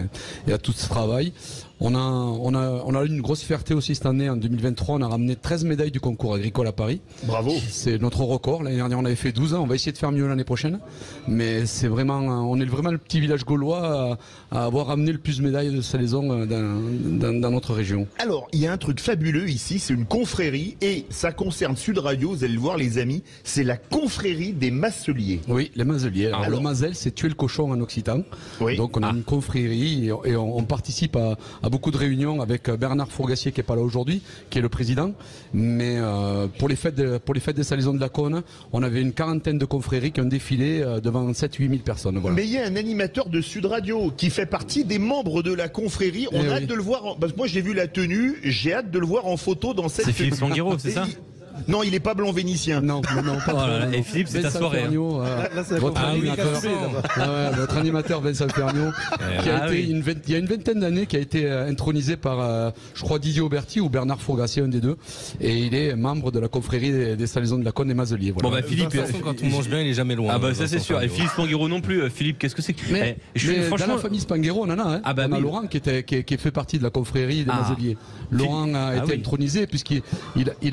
[SPEAKER 9] et à tout ce travail. On a eu une grosse fierté aussi cette année, en 2023, on a ramené 13 médailles du concours agricole à Paris.
[SPEAKER 2] Bravo.
[SPEAKER 9] C'est notre record. L'année dernière, on avait fait 12 ans. On va essayer de faire mieux l'année prochaine. Mais c'est vraiment, on est vraiment le petit village gaulois à avoir ramené le plus de médailles de salaison dans notre région.
[SPEAKER 2] Alors, il y a un truc fabuleux ici, c'est une confrérie et ça concerne Sud Radio, vous allez le voir les amis, c'est la confrérie des Mazeliers.
[SPEAKER 9] Oui, les Mazeliers. Alors, le Mazel, c'est tuer le cochon en occitan. Oui. Donc on a une confrérie et on participe à beaucoup de réunions avec Bernard Fourgassier qui est pas là aujourd'hui, qui est le président. Mais pour les fêtes des salaisons de Lacaune, on avait une quarantaine de confréries qui ont défilé devant 7-8 000 personnes. Voilà.
[SPEAKER 2] Mais il y a un animateur de Sud Radio qui fait partie des membres de la confrérie. On a hâte de le voir, parce que moi j'ai vu la tenue, j'ai hâte de le voir en photo dans cette...
[SPEAKER 1] C'est Philippe Sanguero, c'est ça?
[SPEAKER 2] Non, il n'est pas blanc vénitien.
[SPEAKER 9] Non, pas
[SPEAKER 1] trop. Et Philippe, c'est ta soirée.
[SPEAKER 9] Ferniaud, votre animateur Vincent Ferniaud, il y a une vingtaine d'années, qui a été intronisé par, je crois, Didier Auberti ou Bernard Fourgassier, un des deux. Et il est membre de la confrérie des salaisons de Lacaune et Mazeliers. Voilà.
[SPEAKER 4] Bon, bah, Philippe, quand on mange bien, il est jamais loin.
[SPEAKER 1] Ah, bah, ça, c'est sûr. Et Philippe Spanghero non plus. Philippe, qu'est-ce que c'est?
[SPEAKER 9] Mais dans la famille Spanghero, on en a. Hein. On a Laurent qui fait partie de la confrérie des Mazeliers. Laurent a été intronisé puisqu'il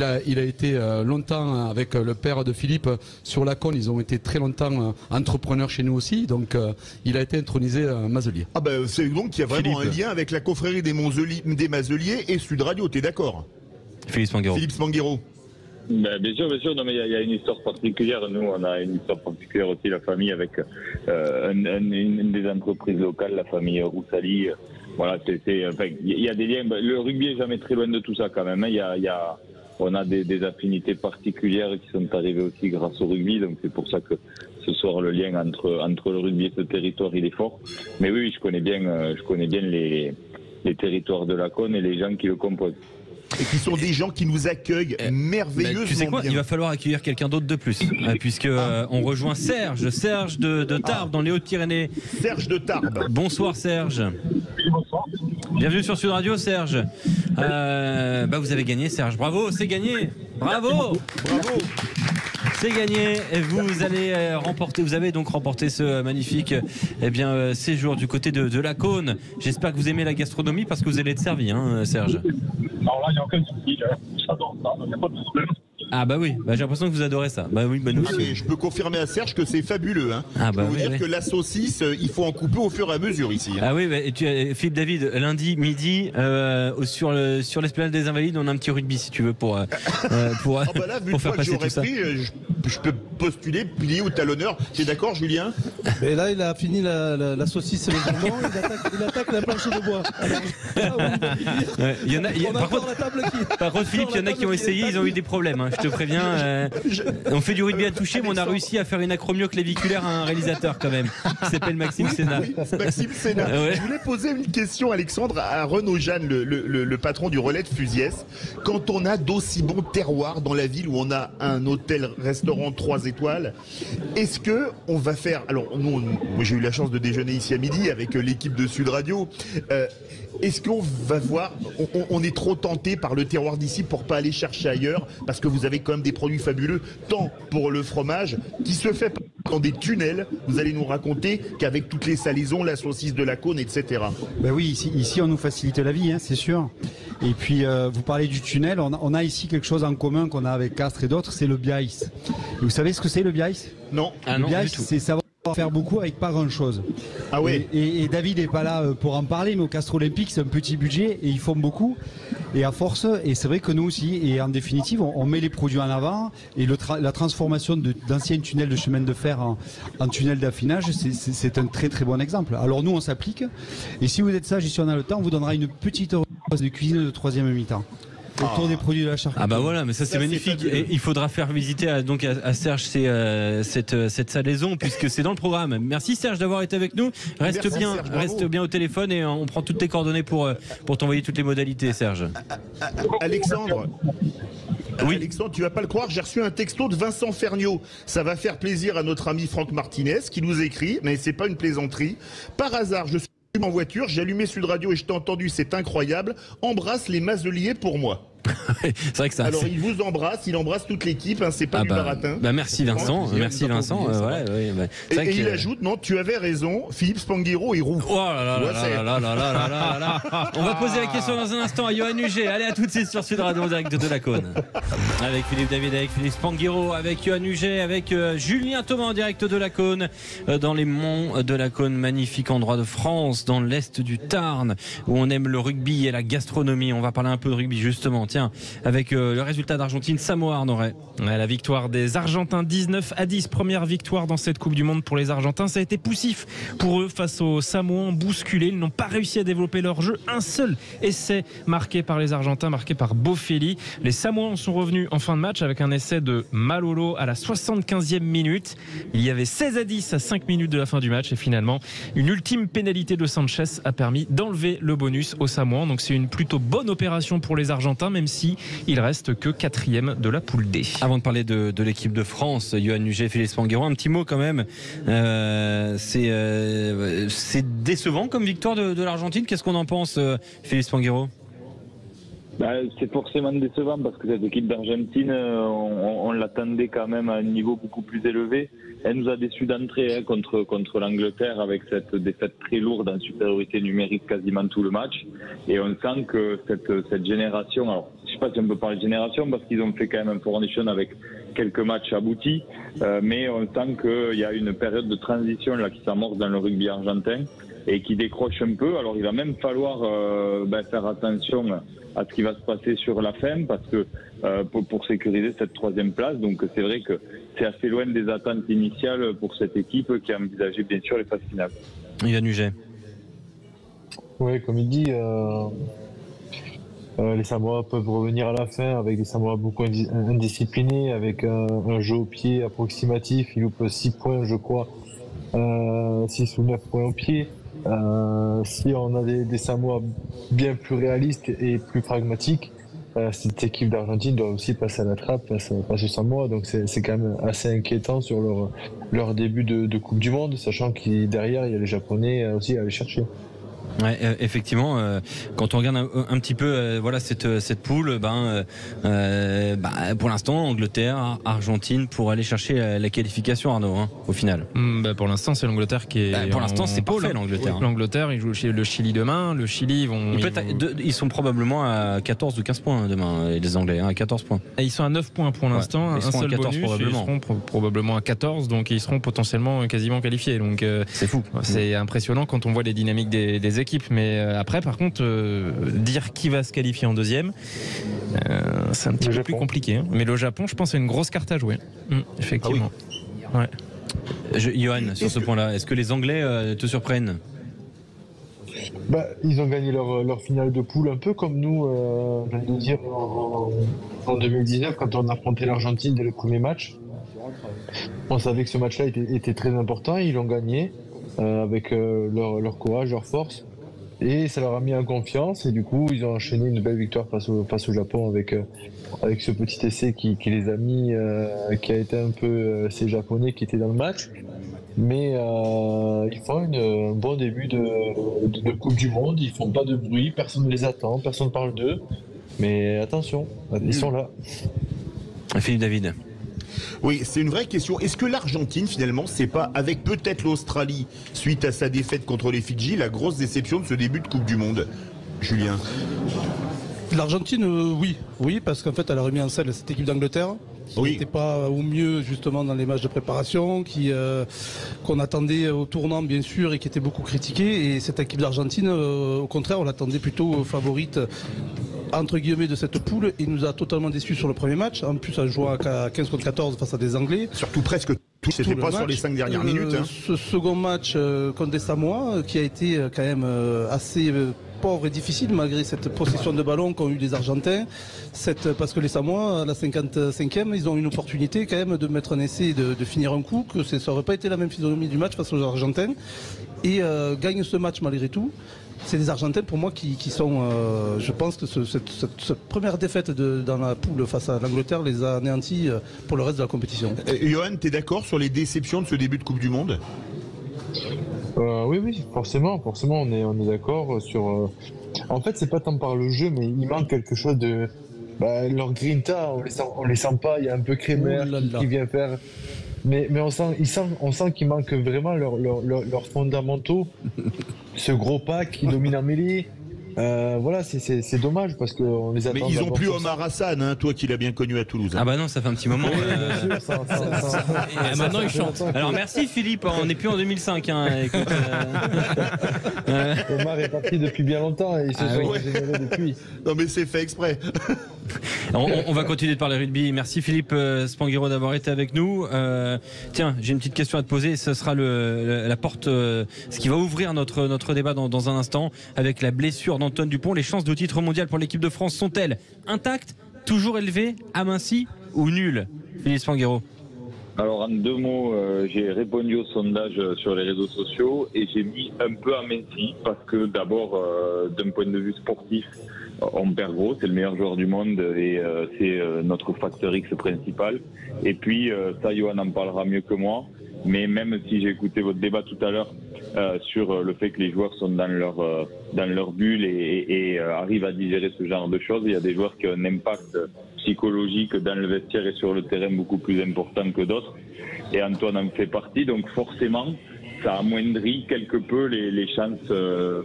[SPEAKER 9] a été longtemps avec le père de Philippe sur Lacaune. Ils ont été très longtemps entrepreneurs chez nous aussi. Donc il a été intronisé Mazelier.
[SPEAKER 2] Ah ben c'est donc qu'il y a vraiment un lien avec la confrérie des Mazeliers et Sud Radio. T'es d'accord?
[SPEAKER 1] Philippe
[SPEAKER 2] Spanghero.
[SPEAKER 18] Ben, bien sûr. Non, mais il y a une histoire particulière. Nous, on a une histoire particulière aussi, la famille, avec une des entreprises locales, la famille Roussali. Voilà, il y a des liens. Le rugby est jamais très loin de tout ça quand même. On a des affinités particulières qui sont arrivées aussi grâce au rugby. Donc c'est pour ça que ce soir le lien entre le rugby et ce territoire il est fort. Mais oui, je connais bien les territoires de Lacaune et les gens qui le composent.
[SPEAKER 2] Et qui sont des gens qui nous accueillent merveilleusement.
[SPEAKER 1] Tu sais quoi,
[SPEAKER 2] bien.
[SPEAKER 1] Il va falloir accueillir quelqu'un d'autre de plus, puisque on rejoint Serge de Tarbes dans les Hautes-Pyrénées.
[SPEAKER 2] Serge de Tarbes.
[SPEAKER 1] Bonsoir Serge.
[SPEAKER 21] Bonsoir.
[SPEAKER 1] Bienvenue sur Sud Radio Serge. Vous avez gagné Serge, bravo, c'est gagné. Bravo. C'est gagné et vous allez remporter. Vous avez donc remporté ce magnifique séjour du côté de Lacaune. J'espère que vous aimez la gastronomie parce que vous allez être servi, Serge.
[SPEAKER 21] Alors là, il n'y a aucun souci. J'adore ça, il n'y a pas de problème.
[SPEAKER 1] Ah bah oui, j'ai l'impression que vous adorez ça. Bah oui, nous aussi.
[SPEAKER 2] Mais je peux confirmer à Serge que c'est fabuleux. Hein.
[SPEAKER 1] Ah bah
[SPEAKER 2] je peux
[SPEAKER 1] oui,
[SPEAKER 2] vous dire que la saucisse, il faut en couper au fur et à mesure ici. Hein.
[SPEAKER 1] Ah oui, Philippe David, lundi midi sur l'Esplanade des Invalides, on a un petit rugby si tu veux pour
[SPEAKER 2] là, vu
[SPEAKER 1] pour faire
[SPEAKER 2] que
[SPEAKER 1] passer
[SPEAKER 2] j'aurais
[SPEAKER 1] tout ça.
[SPEAKER 2] pris, je peux postuler plié au talonneur. T'es d'accord, Julien?
[SPEAKER 16] Et là, il a fini la saucisse et le jambon, il attaque la planche de bois.
[SPEAKER 1] Il y en a, par contre, Philippe, il y en a qui ont essayé, ils ont eu des problèmes. Hein, je te préviens. On fait du rugby à toucher, mais on a réussi à faire une acromio claviculaire à un réalisateur quand même, qui s'appelle Maxime Sénat.
[SPEAKER 2] Oui, Maxime Sénat.
[SPEAKER 1] Ouais.
[SPEAKER 2] Je voulais poser une question, Alexandre, à Renaud Jeanne, le patron du relais de Fusiès. Quand on a d'aussi bons terroirs dans la ville où on a un hôtel-restaurant 3 étoiles, est-ce que on va faire... Alors, moi j'ai eu la chance de déjeuner ici à midi avec l'équipe de Sud Radio. Est-ce qu'on va voir, on est trop tenté par le terroir d'ici pour pas aller chercher ailleurs, parce que vous avez quand même des produits fabuleux, tant pour le fromage qui se fait dans des tunnels, vous allez nous raconter qu'avec toutes les salaisons, la saucisse de la Cône, etc.
[SPEAKER 3] Ben oui, ici on nous facilite la vie, hein, c'est sûr. Et puis vous parlez du tunnel, on a ici quelque chose en commun qu'on a avec Castres et d'autres, c'est le biaïs. Vous savez ce que c'est le biaïs?
[SPEAKER 2] Non.
[SPEAKER 3] Le biaïs, c'est savoir faire beaucoup avec pas grand chose.
[SPEAKER 2] Ah ouais.
[SPEAKER 3] Et David n'est pas là pour en parler, mais au Castres Olympique c'est un petit budget et ils font beaucoup. Et à force, et c'est vrai que nous aussi, et en définitive, on met les produits en avant et la transformation d'anciens tunnels de chemin de fer en tunnels d'affinage, c'est un très très bon exemple. Alors nous on s'applique et si vous êtes sage, ici on a le temps, on vous donnera une petite recette de cuisine de 3e mi-temps. Autour des produits de la charcuterie.
[SPEAKER 1] Ah bah voilà, mais ça c'est magnifique. Et il faudra faire visiter à Serge cette salaison puisque c'est dans le programme. Merci Serge d'avoir été avec nous. Reste bien au téléphone et on prend toutes tes coordonnées pour t'envoyer toutes les modalités, Serge.
[SPEAKER 2] Alexandre.
[SPEAKER 1] Oui.
[SPEAKER 2] Alexandre, tu vas pas le croire, j'ai reçu un texto de Vincent Ferniaud. Ça va faire plaisir à notre ami Franck Martinez qui nous écrit, mais c'est pas une plaisanterie. Par hasard, je suis en voiture, j'ai allumé Sud Radio et je t'ai entendu, c'est incroyable. Embrasse les Mazeliers pour moi.
[SPEAKER 1] C'est vrai que ça.
[SPEAKER 2] Alors il vous embrasse, il embrasse toute l'équipe, hein, c'est pas du baratin.
[SPEAKER 1] Merci Vincent, merci Vincent.
[SPEAKER 2] Et il ajoute, non, tu avais raison, Philippe Spanghero est roux.
[SPEAKER 1] Oh là là. On va poser la question dans un instant à Johan Huget. Allez, à tout de suite sur Sud Radio direct de la Cône. Avec Philippe David, avec Philippe Spanghero, avec Johan Huget, avec Julien Thomas en direct de la Cône, dans les monts de la Cône, magnifique endroit de France, dans l'est du Tarn, où on aime le rugby et la gastronomie. On va parler un peu de rugby justement. Tiens, avec le résultat d'Argentine, Samoa Arnoret.
[SPEAKER 8] La victoire des Argentins 19-10, première victoire dans cette Coupe du Monde pour les Argentins. Ça a été poussif pour eux face aux Samoans, bousculés. Ils n'ont pas réussi à développer leur jeu. Un seul essai marqué par les Argentins, marqué par Bofelli. Les Samoans sont revenus en fin de match avec un essai de Malolo à la 75e minute. Il y avait 16-10 à 5 minutes de la fin du match et finalement une ultime pénalité de Sanchez a permis d'enlever le bonus aux Samoans. Donc c'est une plutôt bonne opération pour les Argentins, même si il reste que 4e de la poule D.
[SPEAKER 1] Avant de parler de l'équipe de France, Johan Huget, Philippe Spanghero, un petit mot quand même. C'est décevant comme victoire de l'Argentine. Qu'est-ce qu'on en pense, Philippe Spanghero?
[SPEAKER 18] C'est forcément décevant parce que cette équipe d'Argentine, on l'attendait quand même à un niveau beaucoup plus élevé. Elle nous a déçus d'entrée contre l'Angleterre avec cette défaite très lourde en supériorité numérique quasiment tout le match. Et on sent que cette génération, alors je sais pas si on peut parler de génération parce qu'ils ont fait quand même un Four Nations avec quelques matchs aboutis, mais on sent qu'il y a une période de transition là qui s'amorce dans le rugby argentin et qui décroche un peu. Alors il va même falloir faire attention à ce qui va se passer sur la fin parce que pour sécuriser cette 3e place. Donc c'est vrai que c'est assez loin des attentes initiales pour cette équipe qui a envisagé bien sûr les phases finales.
[SPEAKER 1] Johan Huget.
[SPEAKER 21] Oui, comme il dit, les Samoa peuvent revenir à la fin avec des Samoa beaucoup indisciplinés, avec un jeu au pied approximatif. Il loupe 6 points, je crois, 6 ou 9 points au pied. Si on a des Samoa bien plus réalistes et plus pragmatiques, cette équipe d'Argentine doit aussi passer à la trappe face aux Samoa. Donc c'est quand même assez inquiétant sur leur début de Coupe du Monde, sachant que derrière il y a les Japonais aussi à aller chercher.
[SPEAKER 1] Ouais, effectivement, quand on regarde un petit peu voilà cette poule, pour l'instant Angleterre, Argentine pour aller chercher la qualification, Arnaud, hein, au final.
[SPEAKER 8] Pour l'instant c'est l'Angleterre qui est.
[SPEAKER 1] Pour l'instant c'est parfait l'Angleterre.
[SPEAKER 8] Oui, l'Angleterre, ils jouent le Chili demain. Le Chili
[SPEAKER 1] ils sont probablement à 14 ou 15 points demain, les Anglais, hein, à 14 points.
[SPEAKER 8] Et ils sont à 9 points pour l'instant,
[SPEAKER 1] ils seront
[SPEAKER 8] un seul
[SPEAKER 1] à 14
[SPEAKER 8] bonus,
[SPEAKER 1] probablement.
[SPEAKER 8] Ils seront probablement à 14, donc ils seront potentiellement quasiment qualifiés. Donc
[SPEAKER 1] c'est fou.
[SPEAKER 8] C'est impressionnant quand on voit les dynamiques des équipes, mais après par contre dire qui va se qualifier en deuxième, c'est un petit peu plus compliqué, hein. Mais le Japon, je pense, c'est une grosse carte à jouer, effectivement.
[SPEAKER 1] Ah oui. Johan, sur ce point-là, est-ce que les Anglais te surprennent?
[SPEAKER 21] Ils ont gagné leur finale de poule un peu comme nous, je viens de dire, en 2019 quand on affrontait l'Argentine dès le premier match. On savait que ce match-là était très important, ils l'ont gagné avec leur courage, leur force, et ça leur a mis en confiance, et du coup ils ont enchaîné une belle victoire face au Japon avec ce petit essai qui les a mis, qui a été un peu ces Japonais qui étaient dans le match. Mais ils font un bon début de Coupe du Monde, ils font pas de bruit, personne ne les attend, personne ne parle d'eux, mais attention, ils sont là.
[SPEAKER 1] Philippe David.
[SPEAKER 2] Oui, c'est une vraie question. Est-ce que l'Argentine, finalement, c'est pas, avec peut-être l'Australie, suite à sa défaite contre les Fidji, la grosse déception de ce début de Coupe du Monde, Julien?
[SPEAKER 16] L'Argentine, oui, parce qu'en fait, elle a remis en scène cette équipe d'Angleterre, qui n'était pas au mieux justement dans les matchs de préparation, qu'on attendait au tournant bien sûr et qui était beaucoup critiquée. Et cette équipe d'Argentine, au contraire, on l'attendait plutôt favorite entre guillemets de cette poule. Il nous a totalement déçus sur le premier match. En plus, en jouant à 15 contre 14 face à des Anglais.
[SPEAKER 2] Surtout presque tout, c'était pas sur les 5 dernières minutes. Hein.
[SPEAKER 16] Ce second match contre des Samoa, qui a été quand même assez pauvre et difficile malgré cette possession de ballon qu'ont eu les Argentins. Parce que les Samoa, à la 55e, ils ont une opportunité quand même de mettre un essai et de finir un coup, que ça n'aurait pas été la même physionomie du match face aux Argentins. Et gagnent ce match malgré tout. C'est les Argentins pour moi qui sont, je pense que cette première défaite dans la poule face à l'Angleterre les a anéantis pour le reste de la compétition.
[SPEAKER 2] Johan, tu es d'accord sur les déceptions de ce début de Coupe du Monde?
[SPEAKER 21] Oui, forcément, on est d'accord sur. En fait, c'est pas tant par le jeu, mais il manque quelque chose de. Leur grinta, on les sent pas. Il y a un peu Kremer qui vient faire. Mais on sent qu'il manque vraiment leurs fondamentaux. Ce gros pack qui domine en mêlée. Voilà, c'est dommage parce qu'on les attend.
[SPEAKER 2] Mais ils n'ont plus Omar Hassan, hein, toi qui l'as bien connu à Toulouse. Hein.
[SPEAKER 1] Ah bah non, ça fait un petit moment.
[SPEAKER 8] Maintenant il chante.
[SPEAKER 1] Alors merci Philippe, on n'est plus en 2005. Hein, écoute,
[SPEAKER 21] Omar est parti depuis bien longtemps et ils se sont régénérés depuis.
[SPEAKER 2] Non mais c'est fait exprès.
[SPEAKER 1] On va continuer de parler rugby. Merci Philippe Spanghero d'avoir été avec nous. Tiens, j'ai une petite question à te poser. Ce sera la porte, ce qui va ouvrir notre débat dans un instant avec la blessure d'Antoine Dupont. Les chances de titre mondial pour l'équipe de France sont-elles intactes, toujours élevées, amincies ou nulles? Philippe Spanghero.
[SPEAKER 18] Alors en 2 mots, j'ai répondu au sondage sur les réseaux sociaux et j'ai mis un peu aminci parce que d'abord, d'un point de vue sportif, on perd gros, c'est le meilleur joueur du monde et c'est notre facteur X principal. Et puis, ça, Johan en parlera mieux que moi. Mais même si j'ai écouté votre débat tout à l'heure sur le fait que les joueurs sont dans leur bulle et arrivent à digérer ce genre de choses, il y a des joueurs qui ont un impact psychologique dans le vestiaire et sur le terrain beaucoup plus important que d'autres. Et Antoine en fait partie, donc forcément, ça amoindrit quelque peu les chances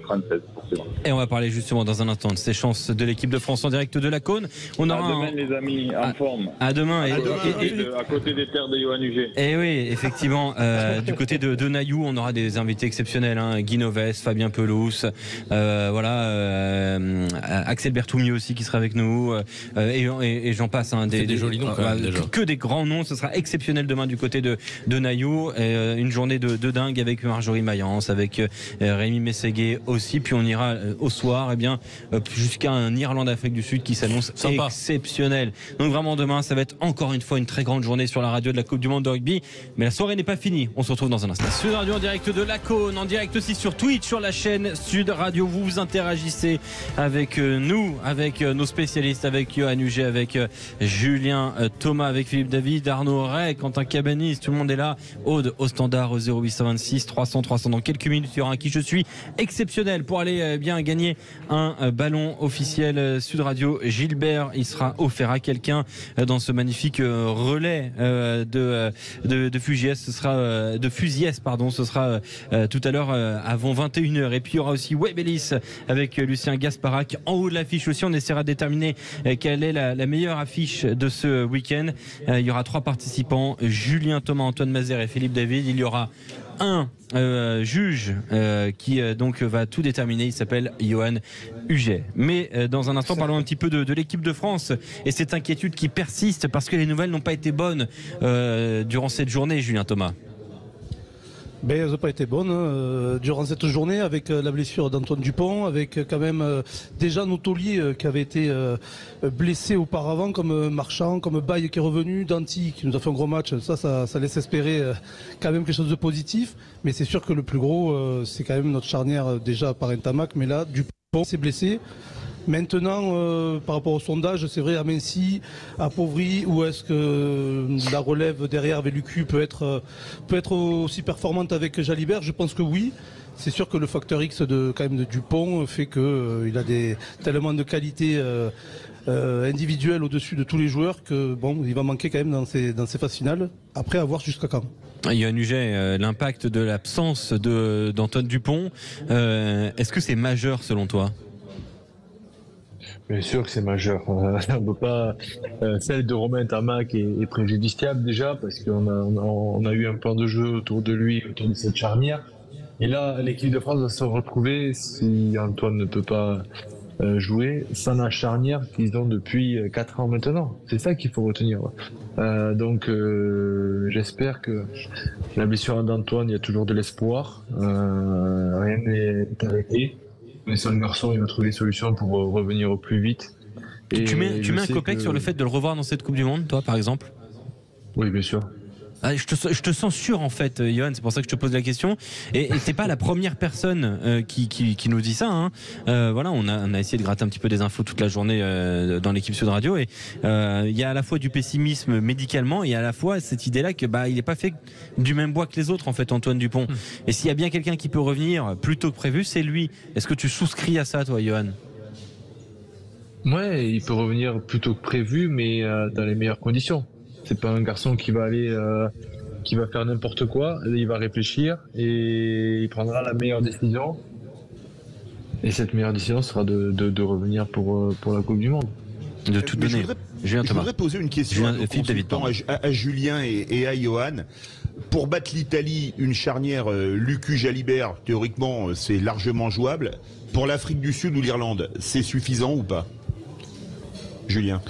[SPEAKER 18] françaises, forcément.
[SPEAKER 1] Et on va parler justement dans un instant de ces chances de l'équipe de France en direct de la Cône. On aura
[SPEAKER 18] demain, les amis, en forme.
[SPEAKER 1] À demain.
[SPEAKER 18] À côté des terres de Johan Huget.
[SPEAKER 1] Et oui, effectivement, du côté de Naïou, on aura des invités exceptionnels. Hein. Guy Noves, Fabien Pelouse, Axel Bertoumi aussi qui sera avec nous. Et j'en passe. Hein,
[SPEAKER 4] des jolis noms quand même, déjà.
[SPEAKER 1] Que des grands noms. Ce sera exceptionnel demain du côté de Naïou. Une journée de dingue avec Marjorie Mayence, avec Rémi Mességuet aussi. Puis on ira au soir jusqu'à un Irlande-Afrique du Sud qui s'annonce exceptionnel. Donc vraiment demain, ça va être encore une fois une très grande journée sur la radio de la Coupe du Monde de rugby. Mais la soirée n'est pas finie. On se retrouve dans un instant. Sud Radio en direct de la Cône, en direct aussi sur Twitch, sur la chaîne Sud Radio. Vous interagissez avec nous, avec nos spécialistes, avec Johan Huget, avec Julien Thomas, avec Philippe David, Arnaud Ray, Quentin Cabanis. Tout le monde est là. Aude au standard au 0826 06 300 300. Dans quelques minutes, il y aura un qui je suis exceptionnel pour aller bien gagner un ballon officiel Sud Radio. Gilbert, il sera offert à quelqu'un dans ce magnifique relais de Fusiès. Ce sera ce sera tout à l'heure avant 21h. Et puis il y aura aussi Web Ellis avec Lucien Gasparac en haut de l'affiche aussi. On essaiera de déterminer quelle est la meilleure affiche de ce week-end. Il y aura 3 participants, Julien Thomas, Antoine Mazère et Philippe David. Il y aura un juge qui donc va tout déterminer. Il s'appelle Johan Huget. Mais dans un instant, parlons un petit peu de l'équipe de France et cette inquiétude qui persiste parce que les nouvelles n'ont pas été bonnes durant cette journée, Julien Thomas.
[SPEAKER 16] Elles n'ont pas été bonnes durant cette journée avec la blessure d'Antoine Dupont, avec quand même déjà nos tauliers qui avaient été blessés auparavant, comme Marchand, comme Baye qui est revenu, Danti qui nous a fait un gros match. Ça laisse espérer quand même quelque chose de positif. Mais c'est sûr que le plus gros, c'est quand même notre charnière déjà par Ntamak. Mais là, Dupont s'est blessé. Maintenant, par rapport au sondage, c'est vrai, Amensi, Appauvri, ou est-ce que la relève derrière avec Lucu peut être aussi performante avec Jalibert? Je pense que oui. C'est sûr que le facteur X de Dupont fait qu'il a tellement de qualités individuelles au-dessus de tous les joueurs que il va manquer quand même dans ces phases finales. Après, à voir jusqu'à quand.
[SPEAKER 1] Il y a un sujet, l'impact de l'absence d'Antoine Dupont. Est-ce que c'est majeur selon toi?
[SPEAKER 21] Bien sûr que c'est majeur. On ne peut pas. Celle de Romain Ntamak est préjudiciable déjà parce qu'on a eu un plan de jeu autour de lui, autour de cette charnière. Et là, l'équipe de France va se retrouver, si Antoine ne peut pas jouer, sans la charnière qu'ils ont depuis 4 ans maintenant. C'est ça qu'il faut retenir. Donc j'espère que la blessure d'Antoine, il y a toujours de l'espoir. Rien n'est arrêté. Mais c'est un garçon, il va trouver des solutions pour revenir au plus vite.
[SPEAKER 1] Et tu mets un copec sur le fait de le revoir dans cette Coupe du Monde, toi, par exemple?
[SPEAKER 21] Oui, bien sûr.
[SPEAKER 1] Je te sens sûr en fait, Johan, c'est pour ça que je te pose la question. Et t'es pas la première personne qui nous dit ça. Hein. Voilà, on a essayé de gratter un petit peu des infos toute la journée dans l'équipe Sud Radio. Et il y a à la fois du pessimisme médicalement et à la fois cette idée-là que il n'est pas fait du même bois que les autres en fait, Antoine Dupont. Et s'il y a bien quelqu'un qui peut revenir plus tôt que prévu, c'est lui. Est-ce que tu souscris à ça, toi, Johan?
[SPEAKER 21] Ouais, il peut revenir plus tôt que prévu, mais dans les meilleures conditions. C'est pas un garçon qui va aller, qui va faire n'importe quoi. Il va réfléchir et il prendra la meilleure décision. Et cette meilleure décision sera de revenir pour la Coupe du Monde.
[SPEAKER 1] De tout donner.
[SPEAKER 2] Je voudrais poser une question à Julien et à Johan. Pour battre l'Italie, une charnière Lucu-Jalibert, théoriquement, c'est largement jouable. Pour l'Afrique du Sud ou l'Irlande, c'est suffisant ou pas, Julien?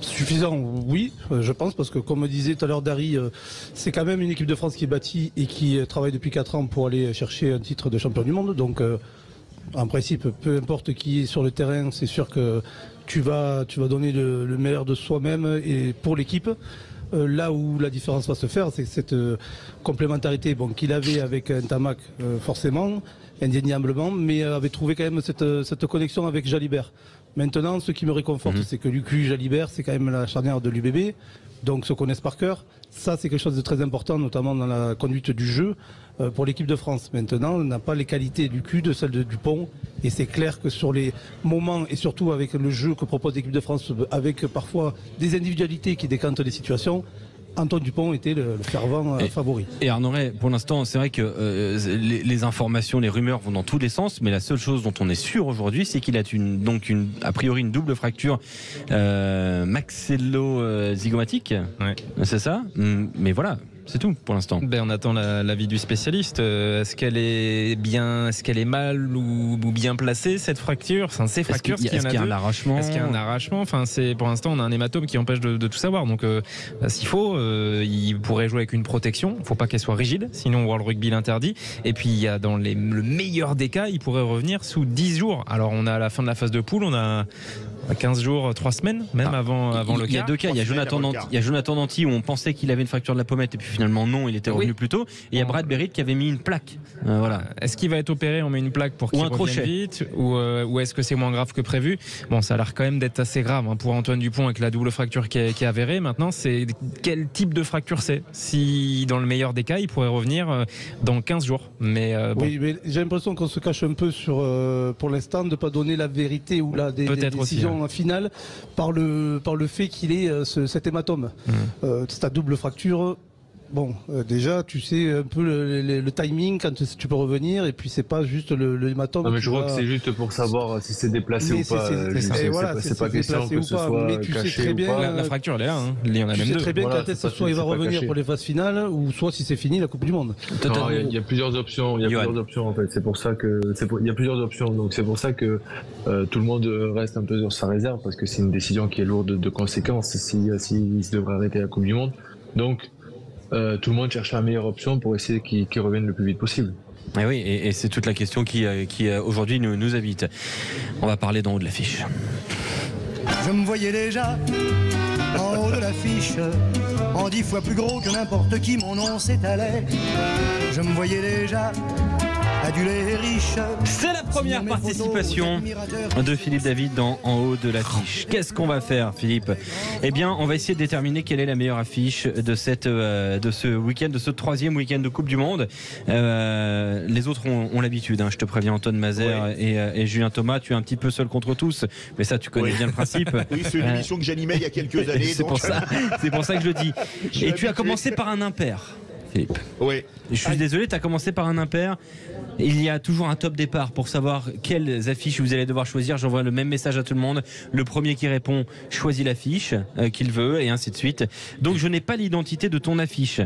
[SPEAKER 16] Suffisant, oui, je pense, parce que comme disait tout à l'heure Dari, c'est quand même une équipe de France qui est bâtie et qui travaille depuis 4 ans pour aller chercher un titre de champion du monde. Donc, en principe, peu importe qui est sur le terrain, c'est sûr que tu vas donner le meilleur de soi-même et pour l'équipe. Là où la différence va se faire, c'est cette complémentarité qu'il avait avec Ntamak, forcément, indéniablement, mais avait trouvé quand même cette connexion avec Jalibert. Maintenant, ce qui me réconforte, c'est que Lucu Jalibert, c'est quand même la charnière de l'UBB, donc se connaissent par cœur. Ça, c'est quelque chose de très important, notamment dans la conduite du jeu pour l'équipe de France. Maintenant, on n'a pas les qualités du Lucu de celle de Dupont, et c'est clair que sur les moments, et surtout avec le jeu que propose l'équipe de France, avec parfois des individualités qui décantent les situations, Antoine Dupont était le fervent favori.
[SPEAKER 1] Et Arnaud Ray, pour l'instant, c'est vrai que les informations, les rumeurs vont dans tous les sens, mais la seule chose dont on est sûr aujourd'hui, c'est qu'il a a priori une double fracture maxillo-zygomatique.
[SPEAKER 8] Ouais.
[SPEAKER 1] C'est ça? Mais voilà. C'est tout pour l'instant.
[SPEAKER 8] On attend l'avis du spécialiste. Est-ce qu'elle est mal ou bien placée cette fracture? Ces fractures,
[SPEAKER 1] est-ce qu'il y a un arrachement?
[SPEAKER 8] Est-ce qu'il y a un arrachement? Pour l'instant, on a un hématome qui empêche de tout savoir. Donc, s'il faut, il pourrait jouer avec une protection. Il ne faut pas qu'elle soit rigide, sinon World Rugby l'interdit. Et puis, il y a le meilleur des cas, il pourrait revenir sous 10 jours. Alors, on a à la fin de la phase de poule, on a 15 jours, 3 semaines, même avant le cas.
[SPEAKER 1] Il y a 2 cas. Il y a Jonathan Danty où on pensait qu'il avait une fracture de la pommette et puis finalement non, il était revenu plus tôt. Et il y a Brad Berritt qui avait mis une plaque. Voilà.
[SPEAKER 8] Est-ce qu'il va être opéré? On met une plaque pour qu'il revienne vite ou est-ce que c'est moins grave que prévu? Bon, ça a l'air quand même d'être assez grave pour Antoine Dupont avec la double fracture qui est avérée. Maintenant, c'est quel type de fracture c'est? Si dans le meilleur des cas, il pourrait revenir dans 15 jours. Mais bon.
[SPEAKER 16] Oui, mais j'ai l'impression qu'on se cache un peu pour l'instant de ne pas donner la vérité ou la décision finale par le fait qu'il ait cet hématome. C'est ta double fracture. Bon, déjà, tu sais un peu le timing quand tu peux revenir, et puis c'est pas juste le hématome.
[SPEAKER 21] Non, mais je crois que c'est juste pour savoir si c'est déplacé ou pas. C'est pas question que ce soit caché ou pas.
[SPEAKER 8] La fracture, elle est là. Il y en a même deux.
[SPEAKER 16] Tu sais très bien quand est-ce soit il va revenir pour les phases finales, ou soit si c'est fini la Coupe du Monde.
[SPEAKER 21] Il y a plusieurs options. Il y a plusieurs options en fait. C'est pour ça que il y a plusieurs options. Donc c'est pour ça que tout le monde reste un peu sur sa réserve, parce que c'est une décision qui est lourde de conséquences s'il se devrait arrêter la Coupe du Monde. Donc tout le monde cherche la meilleure option pour essayer qu'il revienne le plus vite possible.
[SPEAKER 1] Et oui, et c'est toute la question qui aujourd'hui nous habite. On va parler d'en haut de l'affiche.
[SPEAKER 6] Je me voyais déjà en haut de l'affiche, en 10 fois plus gros que n'importe qui, mon nom s'étalait. Je me voyais déjà adulé et riche.
[SPEAKER 1] C'est la première participation de Philippe David dans En haut de l'affiche. Qu'est-ce qu'on va faire, Philippe? Eh bien, on va essayer de déterminer quelle est la meilleure affiche de ce week-end, de ce 3e week-end de Coupe du Monde. Les autres ont l'habitude, je te préviens, Antoine Mazer et Julien Thomas. Tu es un petit peu seul contre tous, mais ça, tu connais bien le principe.
[SPEAKER 2] Oui, c'est une émission que j'animais il y a quelques années.
[SPEAKER 1] C'est pour ça que je le dis. Et tu as commencé par un impair, Philippe.
[SPEAKER 2] Oui.
[SPEAKER 1] Je suis désolé, tu as commencé par un impair. Il y a toujours un top départ pour savoir quelles affiches vous allez devoir choisir. J'envoie le même message à tout le monde. Le premier qui répond choisit l'affiche qu'il veut, et ainsi de suite. Donc je n'ai pas l'identité de ton affiche.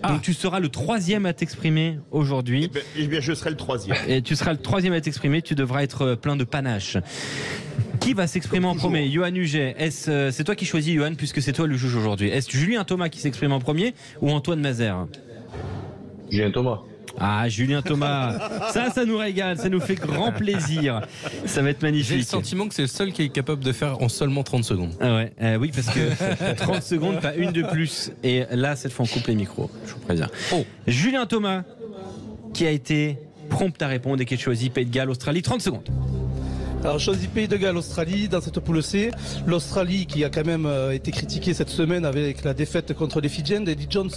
[SPEAKER 1] Donc tu seras le 3e à t'exprimer aujourd'hui.
[SPEAKER 2] Eh bien, je serai le 3e.
[SPEAKER 1] Et tu seras le 3e à t'exprimer. Tu devras être plein de panache. Qui va s'exprimer en premier? Johan Huget. C'est toi qui choisis, Johan, puisque c'est toi le juge aujourd'hui. Est-ce Julien Thomas qui s'exprime en premier ou Antoine Mazer?
[SPEAKER 21] Julien Thomas.
[SPEAKER 1] Ah, Julien Thomas, ça nous régale, ça nous fait grand plaisir. Ça va être magnifique.
[SPEAKER 4] J'ai le sentiment que c'est le seul qui est capable de faire en seulement 30 secondes.
[SPEAKER 1] Oui, parce que 30 secondes, pas une de plus. Et là, cette fois, on coupe les micros, je vous préviens. Julien Thomas, qui a été prompt à répondre et qui a choisi Pays de Galles, Australie, 30 secondes.
[SPEAKER 16] Alors, choisi Pays de Galles, Australie, dans cette poule C. L'Australie qui a quand même été critiquée cette semaine avec la défaite contre les Fidjiens d'Eddie Jones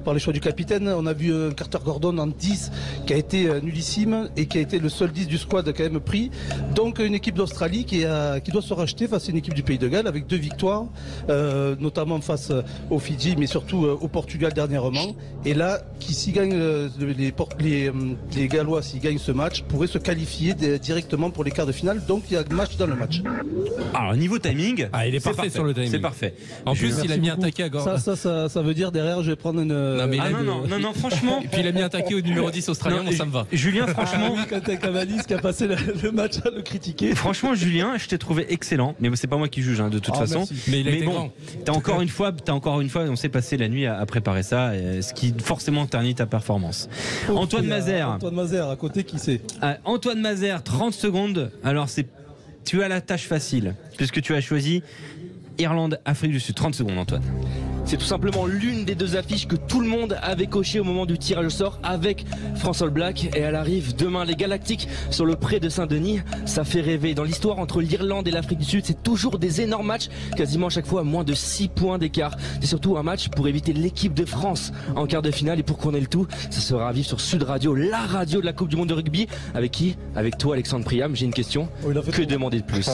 [SPEAKER 16] par les choix du capitaine. On a vu Carter Gordon en 10 qui a été nullissime et qui a été le seul 10 du squad quand même pris. Donc une équipe d'Australie qui doit se racheter face à une équipe du Pays de Galles avec 2 victoires, notamment face aux Fidji, mais surtout au Portugal dernièrement. Et là, s'ils gagnent les Gallois, s'ils gagnent ce match, pourraient se qualifier directement pour les quarts de finale. Donc il y a match dans le match.
[SPEAKER 1] Alors niveau timing,
[SPEAKER 4] il est parfait sur le timing.
[SPEAKER 1] C'est parfait.
[SPEAKER 4] En plus, il a mis un taquet à Gordon.
[SPEAKER 16] Ça veut dire derrière, je vais prendre une.
[SPEAKER 1] Non, franchement.
[SPEAKER 4] Et puis il a mis un taquet au numéro 10 australien, ça me va.
[SPEAKER 1] Julien, franchement.
[SPEAKER 16] Quand t'as Cavalis qui a passé le match à le critiquer.
[SPEAKER 1] Franchement, Julien, je t'ai trouvé excellent, mais c'est pas moi qui juge de toute façon.
[SPEAKER 4] Merci. Mais il a été grand.
[SPEAKER 1] T'as encore une fois, on s'est passé la nuit à préparer ça, ce qui forcément ternit ta performance. Antoine Mazer.
[SPEAKER 16] Antoine Mazer, à côté, qui c'est?
[SPEAKER 1] Antoine Mazer, 30 secondes. Alors tu as la tâche facile, puisque tu as choisi Irlande, Afrique du Sud. 30 secondes, Antoine.
[SPEAKER 22] C'est tout simplement l'une des 2 affiches que tout le monde avait coché au moment du tirage au sort avec France All Black, et elle arrive demain. Les Galactiques sur le pré de Saint-Denis, ça fait rêver. Dans l'histoire entre l'Irlande et l'Afrique du Sud, c'est toujours des énormes matchs, quasiment à chaque fois à moins de 6 points d'écart. C'est surtout un match pour éviter l'équipe de France en quart de finale, et pour qu'on ait le tout, ça sera à vivre sur Sud Radio, la radio de la Coupe du Monde de rugby. Avec qui? Avec toi, Alexandre Priam. J'ai une question. Que demander de plus?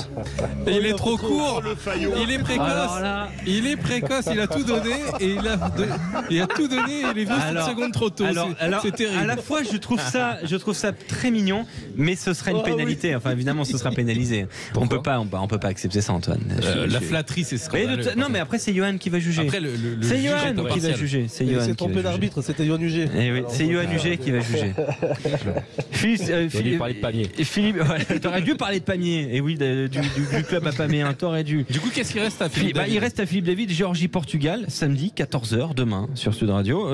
[SPEAKER 4] Il est trop court, il est précoce, il a tout donné. Et il a tout donné, il est venu 7 secondes trop tôt. C'est terrible.
[SPEAKER 1] À la fois, je trouve ça très mignon, mais ce serait une pénalité. Oui. Enfin, évidemment, ce sera pénalisé. On peut pas accepter ça, Antoine.
[SPEAKER 4] La flatterie, c'est scandaleux.
[SPEAKER 1] Non, mais après, c'est Johan qui va juger.
[SPEAKER 22] C'est Johan
[SPEAKER 1] qui va juger.
[SPEAKER 16] C'est trompé d'arbitre, c'était Johan Huget.
[SPEAKER 1] C'est Johan Huget qui va juger.
[SPEAKER 22] Philippe parlait de Pamiers.
[SPEAKER 1] Philippe, t'aurais dû parler de Pamiers. Et oui, du club à Pamiers. T'aurais dû.
[SPEAKER 4] Du coup, qu'est-ce qui reste à Philippe David?
[SPEAKER 1] Il reste à Philippe David, Géorgie-Portugal, samedi 14h demain sur Sud Radio.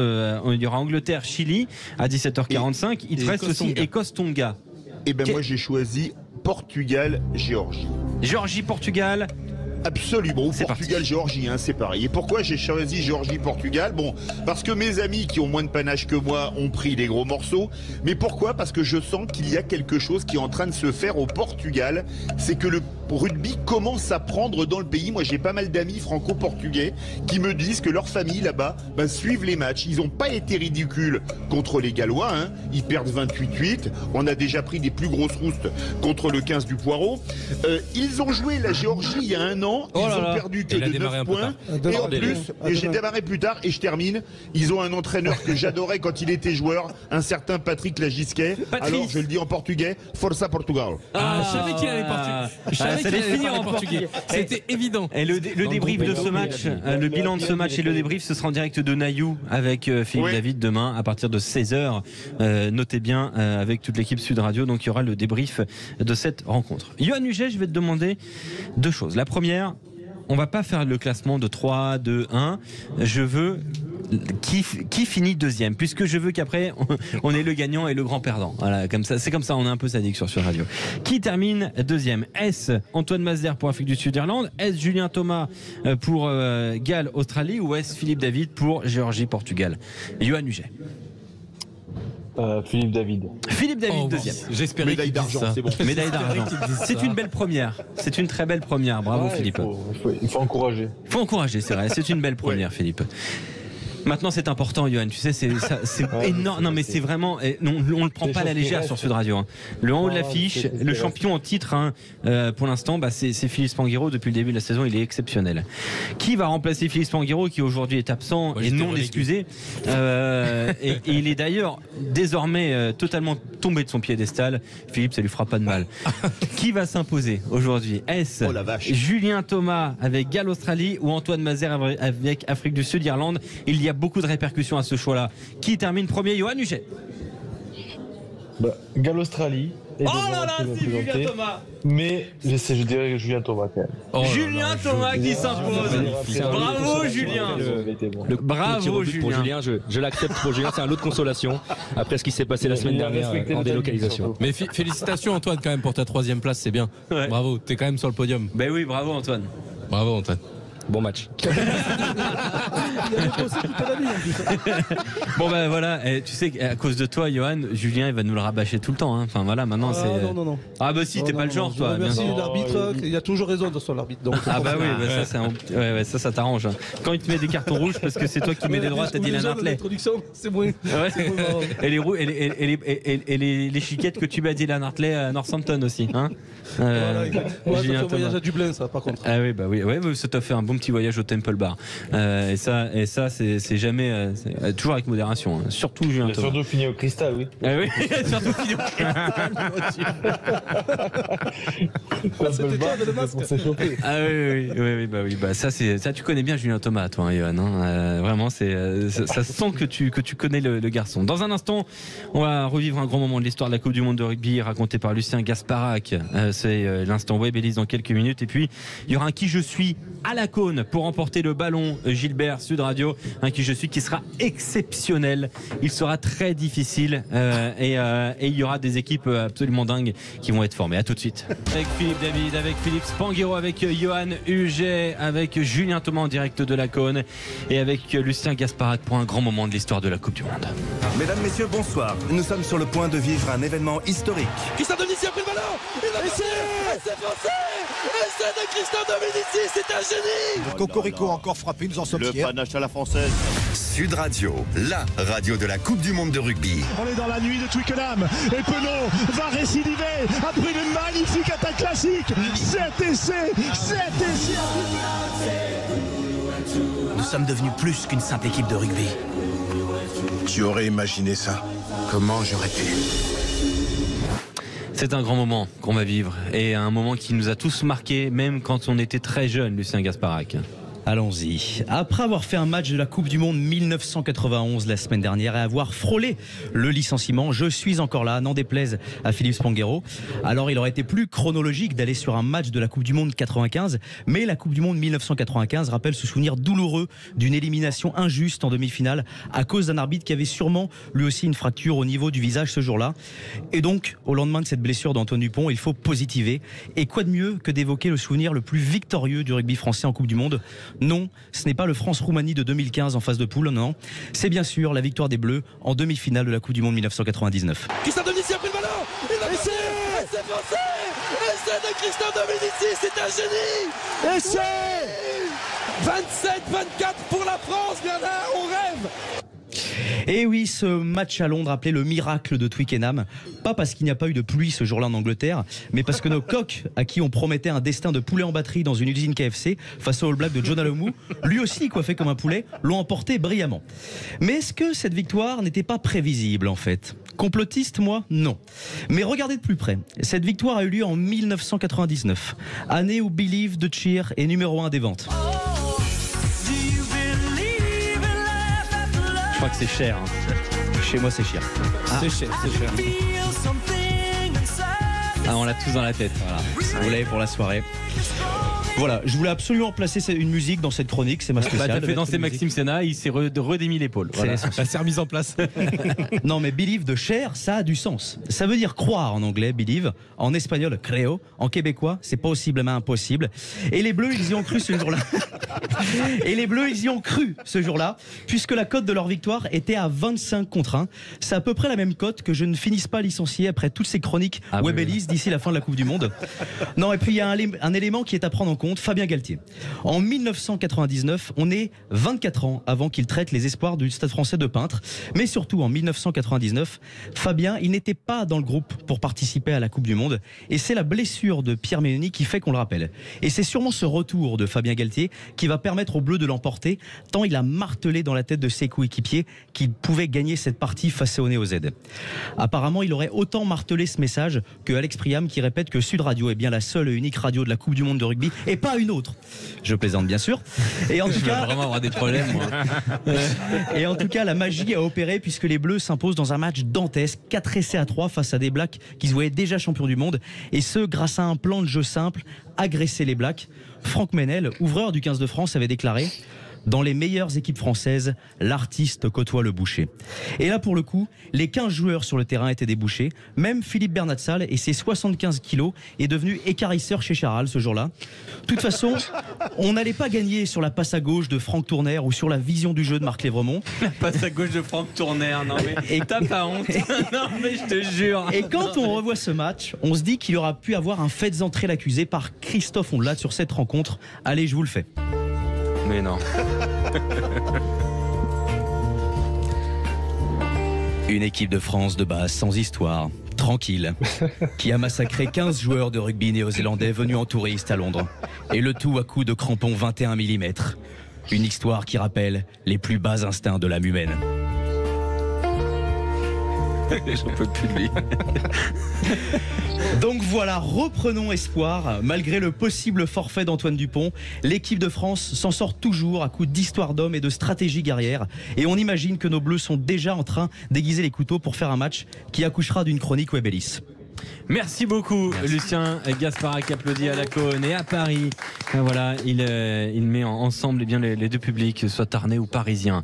[SPEAKER 1] Il y aura Angleterre-Chili à 17h45. Il te reste aussi Écosse-Tonga.
[SPEAKER 2] Et moi j'ai choisi Portugal-Géorgie.
[SPEAKER 1] Géorgie-Portugal.
[SPEAKER 2] Absolument, Portugal-Géorgie, c'est pareil. Et pourquoi j'ai choisi Géorgie-Portugal? Bon, parce que mes amis qui ont moins de panache que moi ont pris les gros morceaux. Mais pourquoi? Parce que je sens qu'il y a quelque chose qui est en train de se faire au Portugal. C'est que le rugby commence à prendre dans le pays. Moi, j'ai pas mal d'amis franco-portugais qui me disent que leurs familles là-bas suivent les matchs. Ils n'ont pas été ridicules contre les Gallois. Ils perdent 28-8. On a déjà pris des plus grosses roustes contre le 15 du Poireau. Ils ont joué la Géorgie il y a un an. Ils ont perdu que de 9 points. Et en plus, et j'ai démarré plus tard et je termine. Ils ont un entraîneur que j'adorais quand il était joueur, un certain Patrick Lagisquet. Alors je le dis en portugais, Força Portugal.
[SPEAKER 4] Je savais qu'il allait portugais.
[SPEAKER 1] Ça allait finir en portugais.
[SPEAKER 4] C'était évident.
[SPEAKER 1] Et le débrief de ce match, le bilan de ce match et le débrief, ce sera en direct de Naïou avec Philippe David demain à partir de 16h. Notez bien avec toute l'équipe Sud Radio. Donc il y aura le débrief de cette rencontre. Yoann Huget, je vais te demander deux choses. La première, on va pas faire le classement de 3, 2, 1. Je veux qui finit deuxième, puisque je veux qu'après on ait le gagnant et le grand perdant. Voilà, comme ça, c'est comme ça, on est un peu sadique sur Radio. Qui termine deuxième? Est Antoine Mazère pour Afrique du Sud-Irlande? Est Julien Thomas pour Galles, Australie? Ou est Philippe David pour Géorgie, Portugal? Yoann Huget.
[SPEAKER 21] Philippe David.
[SPEAKER 1] Philippe David, deuxième.
[SPEAKER 4] J'espérais
[SPEAKER 2] médaille d'argent, c'est bon.
[SPEAKER 1] Médaille d'argent. C'est une belle première. C'est une très belle première. Bravo Philippe.
[SPEAKER 21] Il faut encourager.
[SPEAKER 1] Il faut encourager, c'est vrai. C'est une belle première, Philippe. Maintenant, c'est important, Yoann. Tu sais, c'est énorme. Non, mais c'est vraiment. On ne le prend pas à la légère sur Sud Radio. Le en haut de l'affiche, le champion en titre, pour l'instant, c'est Philippe Spanghero. Depuis le début de la saison, il est exceptionnel. Qui va remplacer Philippe Spanghero, qui aujourd'hui est absent et non excusé et il est d'ailleurs désormais totalement tombé de son piédestal. Philippe, ça lui fera pas de mal. Qui va s'imposer aujourd'hui? Est-ce Julien Thomas avec Galles Australie ou Antoine Mazère avec Afrique du Sud-Irlande? Il y a beaucoup de répercussions à ce choix-là. Qui termine premier? Yoann Huget.
[SPEAKER 21] Galles Australie.
[SPEAKER 1] Oh là là, c'est Julien Thomas.
[SPEAKER 21] Mais je dirais Julien Thomas quand même.
[SPEAKER 1] Julien Thomas qui s'impose. Bravo Julien. Bravo Julien.
[SPEAKER 22] Je l'accepte pour Julien, c'est un lot de consolation après ce qui s'est passé la semaine dernière en délocalisation.
[SPEAKER 4] Mais félicitations Antoine quand même pour ta 3e place, c'est bien. Bravo, t'es quand même sur le podium.
[SPEAKER 1] Ben oui, bravo Antoine.
[SPEAKER 4] Bravo Antoine.
[SPEAKER 22] Bon match.
[SPEAKER 1] Bon ben voilà, et tu sais qu'à cause de toi, Yoann, Julien il va nous le rabâcher tout le temps. Enfin voilà, maintenant c'est.
[SPEAKER 16] Non.
[SPEAKER 1] Ah bah si, t'es pas le genre toi.
[SPEAKER 16] Merci l'arbitre, il a toujours raison de son arbitre.
[SPEAKER 1] Ah bah oui, ça t'arrange. Quand il te met des cartons rouges parce que c'est toi qui mets des droits, t'as dit Hartley.
[SPEAKER 16] C'est moins.
[SPEAKER 1] Et les chiquettes que tu mets à Dylan Hartley à Northampton aussi, hein.
[SPEAKER 16] Julien Thomas. Voyage à Dublin, ça par contre.
[SPEAKER 1] Ah oui bah oui, ça t'a fait un bon petit voyage au Temple Bar. Et ça c'est jamais, toujours avec modération. Surtout Julien Thomas.
[SPEAKER 21] Surtout fini au cristal, oui.
[SPEAKER 1] Ah oui, surtout fini au cristal.
[SPEAKER 21] C'était toi de masque.
[SPEAKER 1] Ah oui, bah ça tu connais bien Julien Thomas, toi, Yoann. Vraiment, ça sent que tu connais le garçon. Dans un instant, on va revivre un grand moment de l'histoire de la Coupe du Monde de rugby raconté par Lucien Gasparac. C'est l'instant web Élise dans quelques minutes. Et puis il y aura un qui je suis à la Cône pour remporter le ballon Gilbert Sud Radio, un qui je suis qui sera exceptionnel. Il sera très difficile et il y aura des équipes absolument dingues qui vont être formées. À tout de suite. Avec Philippe David, avec Philippe Spanghero, avec Yoann Huget, avec Julien Thomas en direct de la Cône et avec Lucien Gasparac pour un grand moment de l'histoire de la Coupe du Monde.
[SPEAKER 5] Mesdames, messieurs, bonsoir. Nous sommes sur le point de vivre un événement historique.
[SPEAKER 10] Christian Dominici a pris le ballon. Il a passé. C'est français. Essai de Christian Dominici, c'est un génie.
[SPEAKER 5] Cocorico encore frappé, nous en sommes fiers.
[SPEAKER 10] Le panache à la française.
[SPEAKER 5] Sud Radio, la radio de la Coupe du Monde de rugby.
[SPEAKER 11] On est dans la nuit de Twickenham et Penaud va récidiver après une magnifique attaque classique. 7 essais.
[SPEAKER 5] Nous sommes devenus plus qu'une simple équipe de rugby. Tu aurais imaginé ça? Comment j'aurais pu?
[SPEAKER 1] C'est un grand moment qu'on va vivre et un moment qui nous a tous marqués, même quand on était très jeune, Lucien Gasparac.
[SPEAKER 13] Allons-y. Après avoir fait un match de la Coupe du Monde 1991 la semaine dernière et avoir frôlé le licenciement, je suis encore là, n'en déplaise à Philippe Spanghero. Alors il aurait été plus chronologique d'aller sur un match de la Coupe du Monde 95, mais la Coupe du Monde 1995 rappelle ce souvenir douloureux d'une élimination injuste en demi-finale à cause d'un arbitre qui avait sûrement lui aussi une fracture au niveau du visage ce jour-là. Et donc, au lendemain de cette blessure d'Antoine Dupont, il faut positiver. Et quoi de mieux que d'évoquer le souvenir le plus victorieux du rugby français en Coupe du Monde? Non, ce n'est pas le France-Roumanie de 2015 en phase de poule, non. C'est bien sûr la victoire des Bleus en demi-finale de la Coupe du Monde 1999.
[SPEAKER 10] Christophe Dominici a pris le ballon. Il a passé. C'est français. Essai de Christophe Dominici, c'est un génie. Essai. 27-24 pour la France, Bernard, on rêve.
[SPEAKER 13] Et oui, ce match à Londres appelé le miracle de Twickenham, pas parce qu'il n'y a pas eu de pluie ce jour-là en Angleterre, mais parce que nos coqs, à qui on promettait un destin de poulet en batterie dans une usine KFC face au All Black de John Alomou, lui aussi coiffé comme un poulet, l'ont emporté brillamment. Mais est-ce que cette victoire n'était pas prévisible en fait? Complotiste, moi, non. Mais regardez de plus près. Cette victoire a eu lieu en 1999, année où Believe de Cheer est numéro 1 des ventes.
[SPEAKER 1] Je crois que c'est cher.
[SPEAKER 13] Chez moi, c'est cher.
[SPEAKER 1] C'est cher, c'est cher. Ah, on l'a tous dans la tête. Voilà.
[SPEAKER 13] Vous l'avez pour la soirée. Voilà, je voulais absolument placer une musique dans cette chronique, c'est ma spéciale.
[SPEAKER 1] T'as fait danser Maxime Sénat, il s'est redémis l'épaule. Voilà.
[SPEAKER 13] Ça s'est remis en place. Non mais believe de Cher, ça a du sens. Ça veut dire croire en anglais, believe. En espagnol, creo. En québécois, c'est possiblement impossible. Et les Bleus, ils y ont cru ce jour-là. Et les Bleus, ils y ont cru ce jour-là, puisque la cote de leur victoire était à 25-1. C'est à peu près la même cote que je ne finisse pas licencié après toutes ces chroniques Web Elise d'ici la fin de la Coupe du Monde. Non, et puis il y a un élément qui est à prendre en compte. Fabien Galtier. En 1999, on est 24 ans avant qu'il traite les espoirs du Stade français de peintre. Mais surtout, en 1999, Fabien, il n'était pas dans le groupe pour participer à la Coupe du Monde. Et c'est la blessure de Pierre Ménoni qui fait qu'on le rappelle. Et c'est sûrement ce retour de Fabien Galtier qui va permettre aux Bleus de l'emporter, tant il a martelé dans la tête de ses coéquipiers qu'il pouvait gagner cette partie face au Néo-Z. Apparemment, il aurait autant martelé ce message que Alex Priam qui répète que Sud Radio est bien la seule et unique radio de la Coupe du Monde de rugby et pas une autre. Je plaisante bien sûr. Et en tout cas,
[SPEAKER 1] vraiment avoir des problèmes. Moi.
[SPEAKER 13] Et en tout cas, la magie a opéré puisque les Bleus s'imposent dans un match dantesque, 4 essais à 3 face à des Blacks qui se voyaient déjà champions du monde. Et ce, grâce à un plan de jeu simple, agresser les Blacks. Franck Menel, ouvreur du 15 de France, avait déclaré: dans les meilleures équipes françaises, l'artiste côtoie le boucher. Et là, pour le coup, les 15 joueurs sur le terrain étaient des bouchers. Même Philippe Bernatsal et ses 75 kilos est devenu écarisseur chez Charal ce jour-là. De toute façon, on n'allait pas gagner sur la passe à gauche de Franck Tournaire ou sur la vision du jeu de Marc Lévremont.
[SPEAKER 1] La passe à gauche de Franck Tournaire, non mais t'as pas honte. Non mais je te jure.
[SPEAKER 13] Et quand on revoit ce match, on se dit qu'il aurait pu avoir un faites entrer l'accusé par Christophe Ondelat sur cette rencontre. Allez, je vous le fais.
[SPEAKER 1] Mais non.
[SPEAKER 13] Une équipe de France de base sans histoire, tranquille, qui a massacré 15 joueurs de rugby néo-zélandais venus en touriste à Londres. Et le tout à coups de crampons 21 mm. Une histoire qui rappelle les plus bas instincts de l'âme humaine.
[SPEAKER 1] J'en peux plus de lui.
[SPEAKER 13] Donc voilà, reprenons espoir. Malgré le possible forfait d'Antoine Dupont, l'équipe de France s'en sort toujours à coups d'histoire d'hommes et de stratégie guerrière. Et on imagine que nos Bleus sont déjà en train d'aiguiser les couteaux pour faire un match qui accouchera d'une chronique Web Ellis.
[SPEAKER 1] Merci beaucoup. Merci. Lucien Gasparat qui applaudit à la Cône et à Paris. Voilà, il met ensemble les deux publics, soit tarnais ou parisiens.